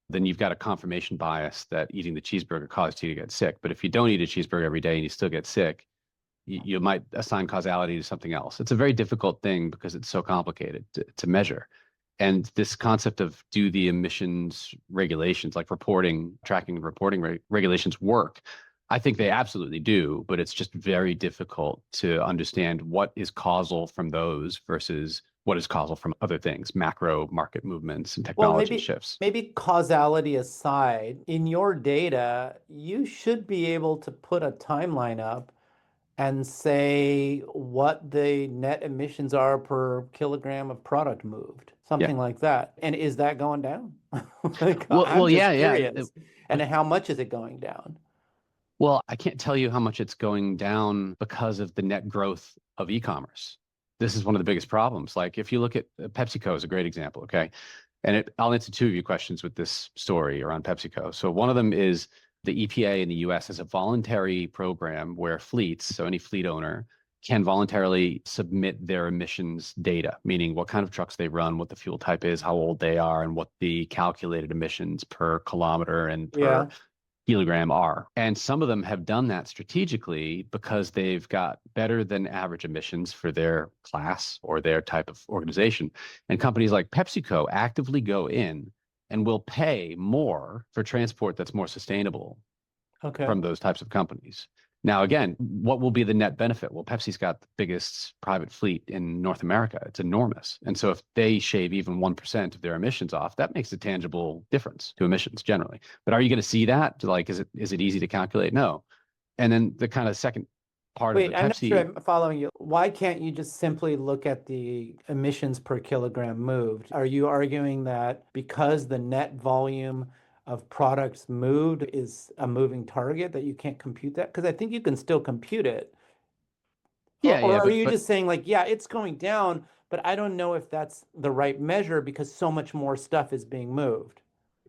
then you've got a confirmation bias that eating the cheeseburger caused you to get sick. But if you don't eat a cheeseburger every day and you still get sick, you might assign causality to something else. It's a very difficult thing because it's so complicated to measure. And this concept of do the emissions regulations, like tracking and reporting regulations work? I think they absolutely do, but it's just very difficult to understand what is causal from those versus what is causal from other things, macro market movements and technology shifts. Maybe causality aside, in your data, you should be able to put a timeline up and say what the net emissions are per kilogram of product moved, something like that. And is that going down? Yeah. And how much is it going down? Well, I can't tell you how much it's going down because of the net growth of e-commerce. This is one of the biggest problems. Like if you look at PepsiCo is a great example, okay? And I'll answer two of your questions with this story around PepsiCo. So one of them is the EPA in the US has a voluntary program where fleets, so any fleet owner, can voluntarily submit their emissions data, meaning what kind of trucks they run, what the fuel type is, how old they are, and what the calculated emissions per kilometer and per kilogram are. And some of them have done that strategically because they've got better than average emissions for their class or their type of organization. And companies like PepsiCo actively go in and will pay more for transport that's more sustainable from those types of companies. Now, again, what will be the net benefit? Well, Pepsi's got the biggest private fleet in North America. It's enormous. And so if they shave even 1% of their emissions off, that makes a tangible difference to emissions generally. But are you going to see that? Like, is it easy to calculate? No. And then the kind of second part of the Pepsi... I'm not sure I'm following you. Why can't you just simply look at the emissions per kilogram moved? Are you arguing that because the net volume of products moved is a moving target that you can't compute that? Because I think you can still compute it. Or are you just saying like, yeah, it's going down, but I don't know if that's the right measure because so much more stuff is being moved.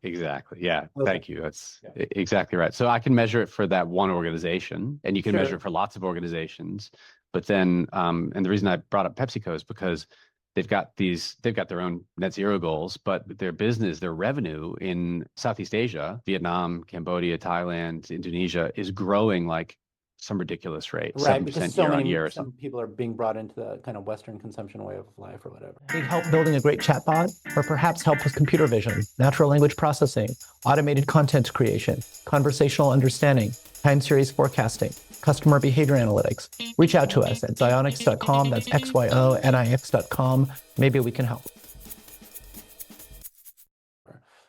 Exactly. Yeah. Thank you. That's exactly right. So I can measure it for that one organization, and you can measure it for lots of organizations. But then, and the reason I brought up PepsiCo is because they've got their own net zero goals, but their business, their revenue in Southeast Asia, Vietnam, Cambodia, Thailand, Indonesia is growing like some ridiculous rate, 7% year on year. Some people are being brought into the kind of Western consumption way of life or whatever. Need help building a great chatbot, or perhaps help with computer vision, natural language processing, automated content creation, conversational understanding, time series forecasting, customer behavior analytics? Reach out to us at xionyx.com. That's XYONIX.com. Maybe we can help.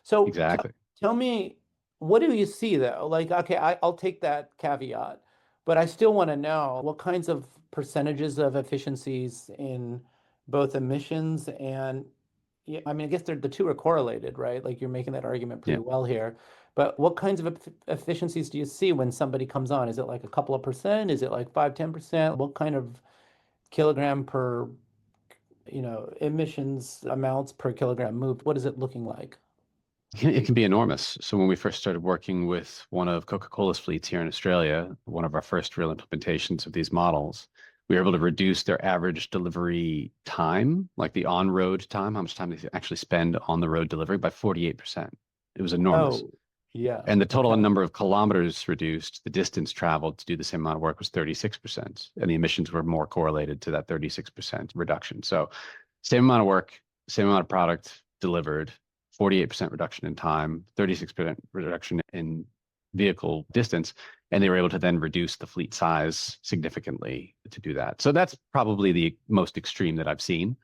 So exactly. Tell me, what do you see though? Like, okay, I'll take that caveat, but I still want to know what kinds of percentages of efficiencies in both emissions and, I mean, I guess the two are correlated, right? Like you're making that argument pretty well here. But what kinds of efficiencies do you see when somebody comes on? Is it like a couple of percent? Is it like 5-10%? What kind of kilogram per, emissions amounts per kilogram moved? What is it looking like? It can be enormous. So when we first started working with one of Coca-Cola's fleets here in Australia, one of our first real implementations of these models, we were able to reduce their average delivery time, like the on-road time, how much time they actually spend on the road delivery, by 48%. It was enormous. Oh, yeah. And the total number of kilometers reduced, the distance traveled to do the same amount of work was 36%. And the emissions were more correlated to that 36% reduction. So same amount of work, same amount of product delivered, 48% reduction in time, 36% reduction in vehicle distance, and they were able to then reduce the fleet size significantly to do that. So that's probably the most extreme that I've seen,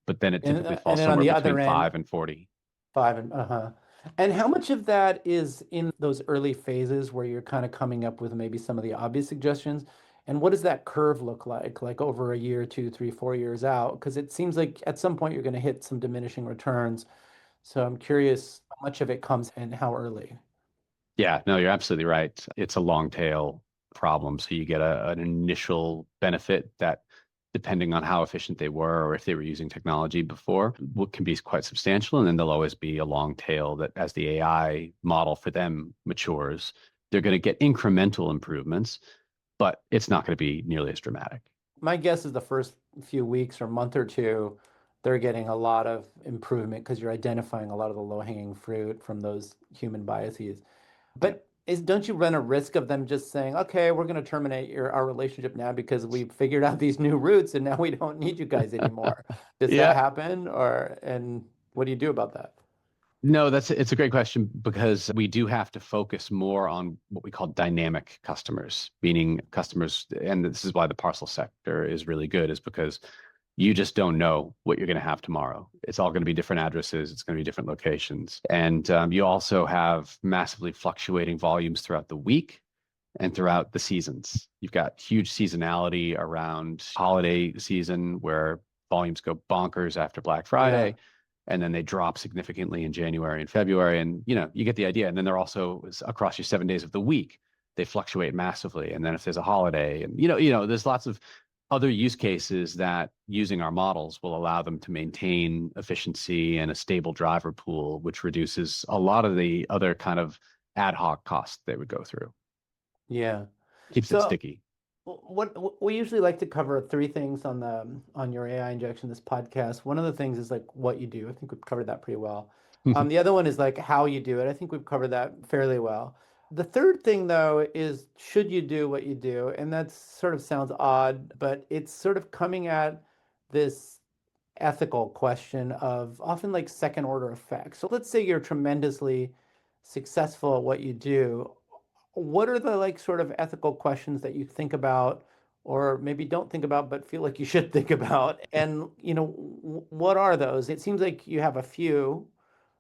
but then it typically falls somewhere between 5 and 40. 5 and And how much of that is in those early phases where you're kind of coming up with maybe some of the obvious suggestions? And what does that curve look like over a year, 2, 3, 4 years out? Because it seems like at some point you're going to hit some diminishing returns. So I'm curious how much of it comes and how early. Yeah, no, you're absolutely right. It's a long tail problem. So you get an initial benefit that, depending on how efficient they were or if they were using technology before, what can be quite substantial. And then there'll always be a long tail that as the AI model for them matures, they're going to get incremental improvements, but it's not going to be nearly as dramatic. My guess is the first few weeks or month or two, they're getting a lot of improvement because you're identifying a lot of the low-hanging fruit from those human biases. But don't you run a risk of them just saying, okay, we're going to terminate our relationship now because we've figured out these new routes and now we don't need you guys anymore? Does that happen? And what do you do about that? No, it's a great question, because we do have to focus more on what we call dynamic customers, meaning customers, and this is why the parcel sector is really good, is because you just don't know what you're going to have tomorrow. It's all going to be different addresses. It's going to be different locations. And you also have massively fluctuating volumes throughout the week and throughout the seasons. You've got huge seasonality around holiday season where volumes go bonkers after Black Friday. and then they drop significantly in January and February. And, you get the idea. And then they're also across your 7 days of the week, they fluctuate massively. And then if there's a holiday and, there's lots of other use cases that using our models will allow them to maintain efficiency and a stable driver pool, which reduces a lot of the other kind of ad hoc costs they would go through. Yeah. Keeps it sticky. What we usually like to cover three things on your AI injection, this podcast. One of the things is like what you do. I think we've covered that pretty well. The other one is like how you do it. I think we've covered that fairly well. The third thing though is should you do what you do? And that sort of sounds odd, but it's sort of coming at this ethical question of often like second order effects. So let's say you're tremendously successful at what you do. What are the like sort of ethical questions that you think about or maybe don't think about but feel like you should think about? And what are those? It seems like you have a few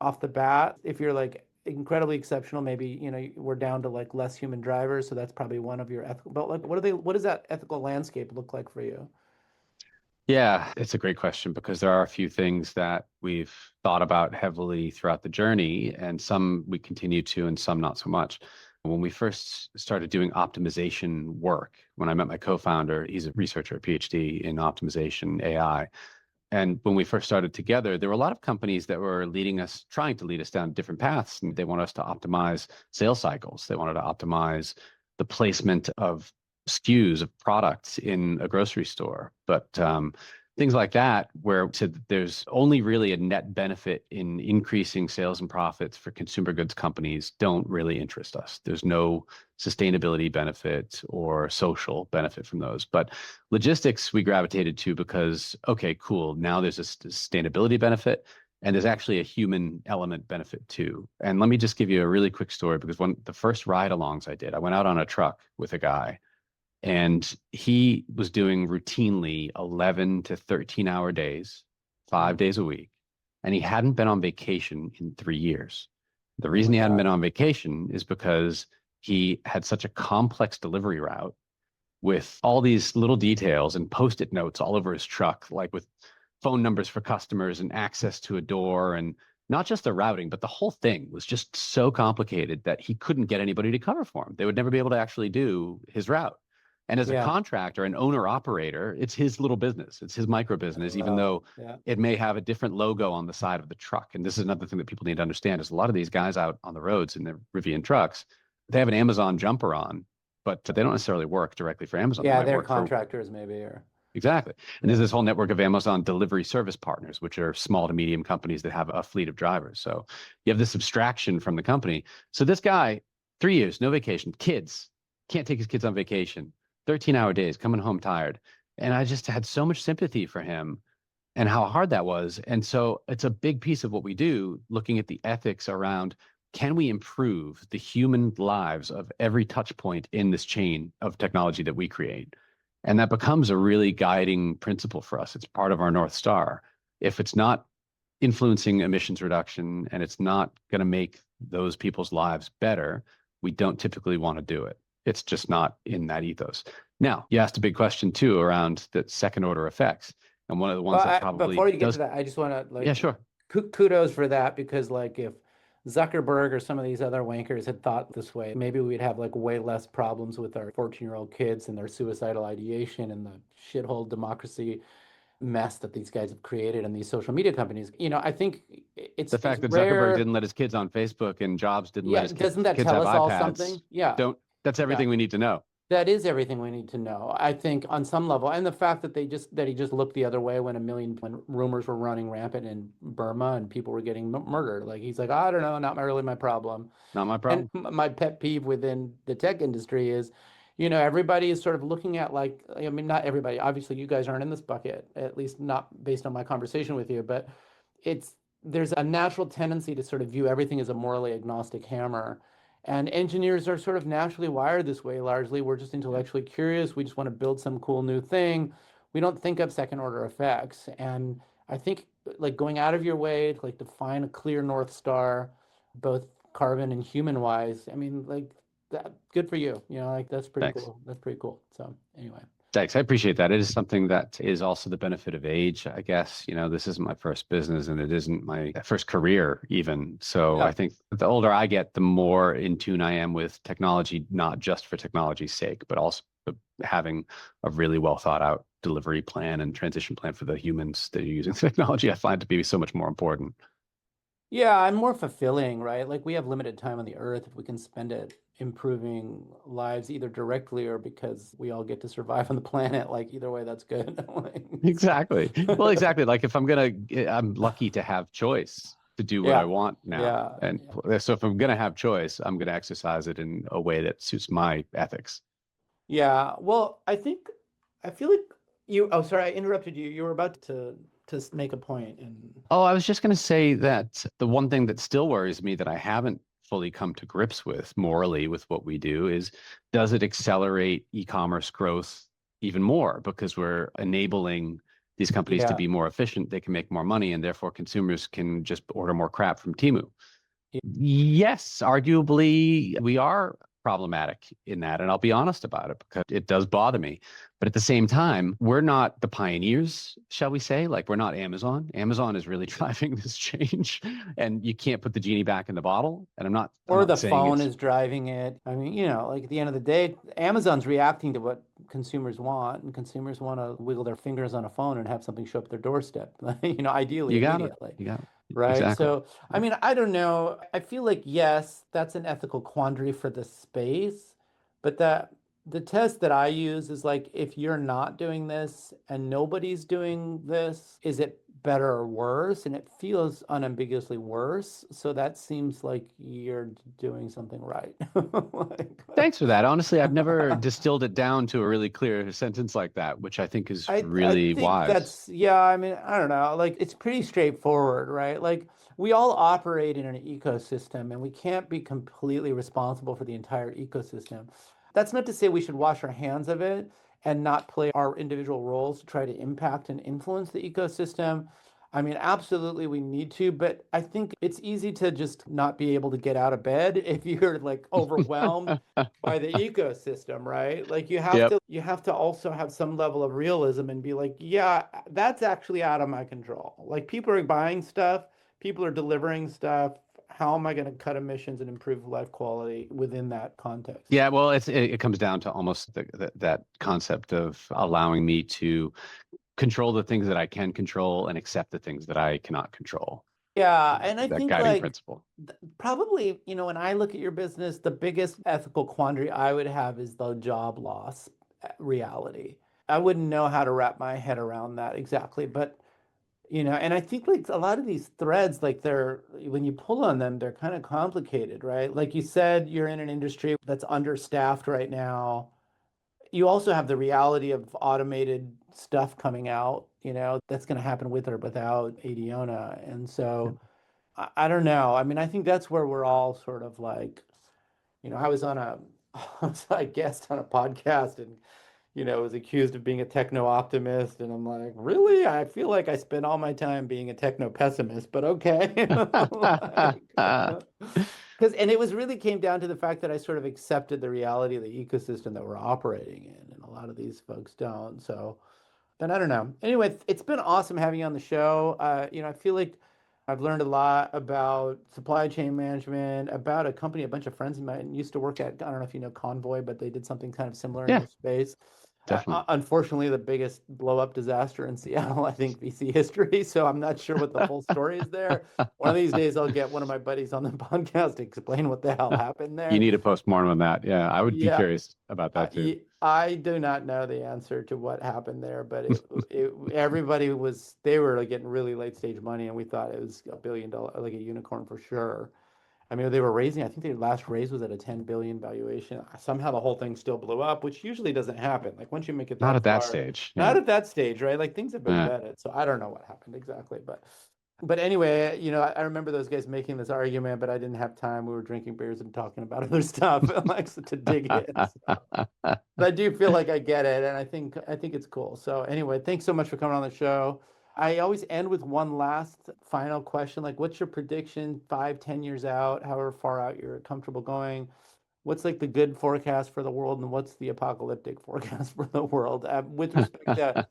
off the bat. If you're like incredibly exceptional, maybe we're down to like less human drivers, so that's probably one of your ethical, but like what does that ethical landscape look like for you? Yeah, it's a great question because there are a few things that we've thought about heavily throughout the journey, and some we continue to, and some not so much. When we first started doing optimization work, when I met my co-founder, he's a researcher, a PhD in optimization AI. And when we first started together, there were a lot of companies that were trying to lead us down different paths. And they want us to optimize sales cycles. They wanted to optimize the placement of SKUs of products in a grocery store. But things like that, where there's only really a net benefit in increasing sales and profits for consumer goods companies, don't really interest us. There's no sustainability benefit or social benefit from those. But logistics we gravitated to because, okay, cool, now there's a sustainability benefit and there's actually a human element benefit too. And let me just give you a really quick story because the first ride-alongs I did, I went out on a truck with a guy. And he was doing routinely 11 to 13-hour days, 5 days a week. And he hadn't been on vacation in 3 years. The reason he hadn't been on vacation is because he had such a complex delivery route with all these little details and Post-it notes all over his truck, like with phone numbers for customers and access to a door, and not just the routing, but the whole thing was just so complicated that he couldn't get anybody to cover for him. They would never be able to actually do his route. And as a contractor, an owner operator, it's his little business. It's his micro business, even though it may have a different logo on the side of the truck. And this is another thing that people need to understand is a lot of these guys out on the roads in their Rivian trucks, they have an Amazon jumper on, but they don't necessarily work directly for Amazon. Yeah, they're contractors maybe. Exactly. And there's this whole network of Amazon delivery service partners, which are small to medium companies that have a fleet of drivers. So you have this abstraction from the company. So this guy, 3 years, no vacation, kids, can't take his kids on vacation. 13-hour days, coming home tired. And I just had so much sympathy for him and how hard that was. And so it's a big piece of what we do, looking at the ethics around, can we improve the human lives of every touch point in this chain of technology that we create? And that becomes a really guiding principle for us. It's part of our North Star. If it's not influencing emissions reduction and it's not going to make those people's lives better, we don't typically want to do it. It's just not in that ethos. Now, you asked a big question too around the second order effects. And one of the ones that probably before you get to that, I just want to yeah, sure. Kudos for that, because like if Zuckerberg or some of these other wankers had thought this way, maybe we'd have like way less problems with our 14-year-old kids and their suicidal ideation and the shithole democracy mess that these guys have created and these social media companies. I think it's the fact that rare. Zuckerberg didn't let his kids on Facebook and Jobs didn't let his doesn't that kids tell have us all iPads. something? Yeah. That's everything we need to know. That is everything we need to know, I think, on some level. And the fact that he just looked the other way when rumors were running rampant in Burma and people were getting murdered. Like he's like, I don't know, not really my problem. Not my problem. And my pet peeve within the tech industry is, everybody is sort of looking at like, I mean, not everybody, obviously you guys aren't in this bucket, at least not based on my conversation with you, but there's a natural tendency to sort of view everything as a morally agnostic hammer. And engineers are sort of naturally wired this way, largely. We're just intellectually curious. We just want to build some cool new thing. We don't think of second order effects. And I think like going out of your way to like define a clear North Star, both carbon and human wise, I mean, like that, good for you. Like that's pretty Thanks. cool. That's pretty cool. So anyway. Thanks. I appreciate that. It is something that is also the benefit of age, I guess. This isn't my first business and it isn't my first career even. So I Yeah. think the older I get, the more in tune I am with technology, not just for technology's sake, but also having a really well thought out delivery plan and transition plan for the humans that are using technology. I find to be so much more important. Yeah, and more fulfilling, right? Like we have limited time on the earth. If we can spend it improving lives either directly or because we all get to survive on the planet, like either way, that's good. Like, Exactly. Well, exactly. Like if I'm lucky to have choice to do what I yeah, want now. yeah, And yeah. so if I'm going to have choice, I'm going to exercise it in a way that suits my ethics. Yeah. Well, I feel like oh, sorry, I interrupted you. You were about to make a point and Oh, I was just going to say that the one thing that still worries me that I haven't fully come to grips with morally with what we do is, does it accelerate e-commerce growth even more because we're enabling these companies to yeah. be more efficient, they can make more money, and therefore consumers can just order more crap from Temu. Yes, arguably we are problematic in that. And I'll be honest about it because it does bother me. But at the same time, we're not the pioneers, shall we say? Like we're not Amazon. Amazon is really driving this change and you can't put the genie back in the bottle. And I'm Or not the saying phone it's is driving it. I mean, like at the end of the day, Amazon's reacting to what consumers want, and consumers want to wiggle their fingers on a phone and have something show up at their doorstep, ideally you got it. immediately. You got it. Right. Exactly. So, I mean, I don't know. I feel like, yes, that's an ethical quandary for the space, but the test that I use is like, if you're not doing this and nobody's doing this, is it better or worse? And it feels unambiguously worse. So that seems like you're doing something right. Like, Thanks for that. Honestly, I've never distilled it down to a really clear sentence like that, which I think is I really think wise. that's, yeah, I mean, I don't know, like it's pretty straightforward, right? Like we all operate in an ecosystem and we can't be completely responsible for the entire ecosystem. That's not to say we should wash our hands of it and not play our individual roles to try to impact and influence the ecosystem. I mean, absolutely we need to, but I think it's easy to just not be able to get out of bed if you're like overwhelmed by the ecosystem, right? Like Yep. you have to also have some level of realism and be like, yeah, that's actually out of my control. Like people are buying stuff, people are delivering stuff. How am I going to cut emissions and improve life quality within that context? Yeah, well, it comes down to almost that concept of allowing me to control the things that I can control and accept the things that I cannot control. Yeah, and I That think guiding like principle. probably, when I look at your business, the biggest ethical quandary I would have is the job loss reality. I wouldn't know how to wrap my head around that exactly, but and I think like a lot of these threads, like when you pull on them, they're kind of complicated, right? Like you said, you're in an industry that's understaffed right now. You also have the reality of automated stuff coming out, that's going to happen with or without Adiona. And Yeah. so I don't know. I mean, I think that's where we're all sort of like, I was on I was a guest on a podcast and was accused of being a techno optimist. And I'm like, really? I feel like I spend all my time being a techno pessimist, but okay. And it was really came down to the fact that I sort of accepted the reality of the ecosystem that we're operating in. And a lot of these folks don't. So then I don't know. Anyway, it's been awesome having you on the show. I feel like I've learned a lot about supply chain management, about a company a bunch of friends of mine used to work at. I don't know if you know Convoy, but they did something kind of similar in Yeah, your space. definitely. Unfortunately, the biggest blow up disaster in Seattle, I think, VC history. So I'm not sure what the full story is there. One of these days, I'll get one of my buddies on the podcast to explain what the hell happened You there. need a postmortem on that. Yeah, I would be Yeah, curious about that too. I do not know the answer to what happened there, but everybody they were like getting really late stage money, and we thought it was $1 billion, like a unicorn for sure. I mean, they were raising, I think their last raise was at a 10 billion valuation. Somehow the whole thing still blew up, which usually doesn't happen. Like once you make it Not that at that far, stage. not Yeah. at that stage, right? Like things have been Yeah. vetted. So I don't know what happened exactly, but anyway, I remember those guys making this argument, but I didn't have time. We were drinking beers and talking about other stuff, like to dig in. So. But I do feel like I get it, and I think it's cool. So anyway, thanks so much for coming on the show. I always end with one last final question. Like, what's your prediction 5, 10 years out, however far out you're comfortable going? what's like the good forecast for the world and what's the apocalyptic forecast for the world? With respect to,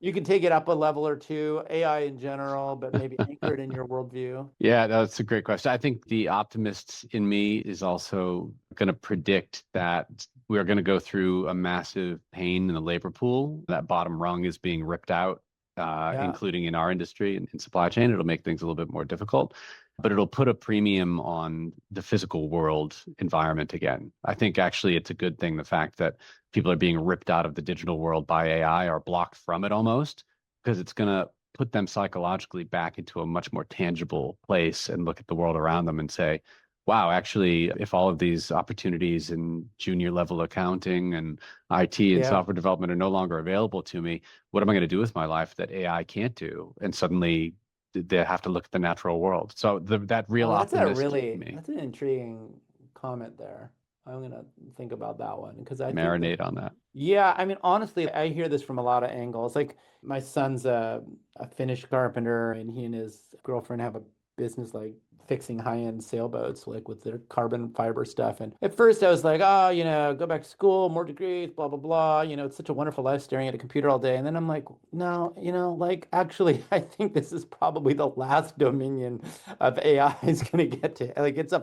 you can take it up a level or two, AI in general, but maybe anchor it in your worldview. Yeah, that's a great question. I think the optimist in me is also going to predict that we're going to go through a massive pain in the labor pool. That bottom rung is being ripped out, including in our industry and in supply chain. It'll make things a little bit more difficult, but it'll put a premium on the physical world environment again. I think actually it's a good thing, the fact that people are being ripped out of the digital world by AI or blocked from it almost, because it's going to put them psychologically back into a much more tangible place and look at the world around them and say, wow, actually, if all of these opportunities in junior level accounting and IT and software development are no longer available to me, what am I going to do with my life that AI can't do? And suddenly they have to look at the natural world. So that real optimist in me. That's an intriguing comment there. I'm going to think about that one because I marinate on that. Yeah, I mean, honestly, I hear this from a lot of angles. Like my son's a Finnish carpenter, and he and his girlfriend have a business like fixing high-end sailboats, like with their carbon fiber stuff. And at first I was like, oh, go back to school, more degrees, blah, blah, blah. It's such a wonderful life staring at a computer all day. And then I'm like, no, like actually, I think this is probably the last dominion of AI is going to get to. Like it's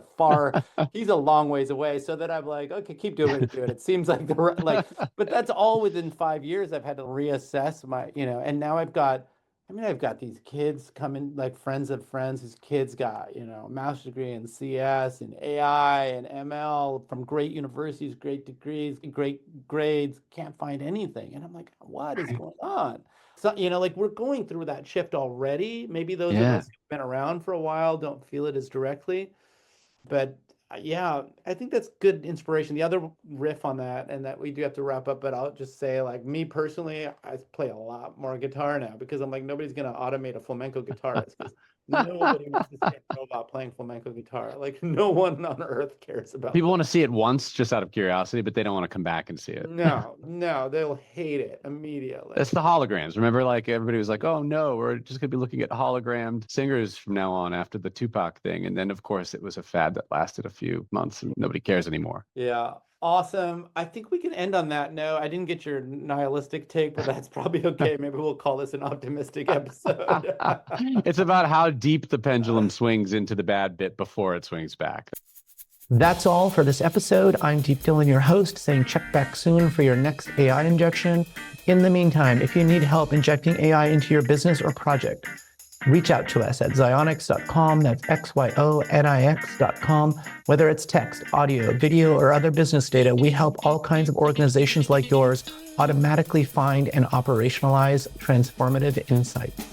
he's a long ways away. So that I'm like, okay, keep doing what you're doing. It seems like but that's all within 5 years. I've had to reassess my, and now I've got these kids coming, like friends of friends whose kids got, a master's degree in CS and AI and ML from great universities, great degrees, great grades, can't find anything. And I'm like, what is going on? So, like we're going through that shift already. Maybe those of us who've been around for a while don't feel it as directly. But yeah, I think that's good inspiration. The other riff on that, and that we do have to wrap up, but I'll just say, like me personally, I play a lot more guitar now because I'm like, nobody's going to automate a flamenco guitarist. Nobody wants to see a robot playing flamenco guitar. Like no one on earth cares about People want to see it once just out of curiosity, but they don't want to come back and see it. No, they'll hate it immediately. It's the holograms. Remember, like everybody was like, oh no, we're just going to be looking at hologrammed singers from now on after the Tupac thing. And then of course it was a fad that lasted a few months and nobody cares anymore. Yeah. Awesome. I think we can end on that note. I didn't get your nihilistic take, but that's probably okay. Maybe we'll call this an optimistic episode. It's about how deep the pendulum swings into the bad bit before it swings back. That's all for this episode. I'm Deep Dhillon, your host, saying check back soon for your next AI injection. In the meantime, if you need help injecting AI into your business or project, reach out to us at xionyx.com. That's XYONIX.com. Whether it's text, audio, video, or other business data, we help all kinds of organizations like yours automatically find and operationalize transformative insights.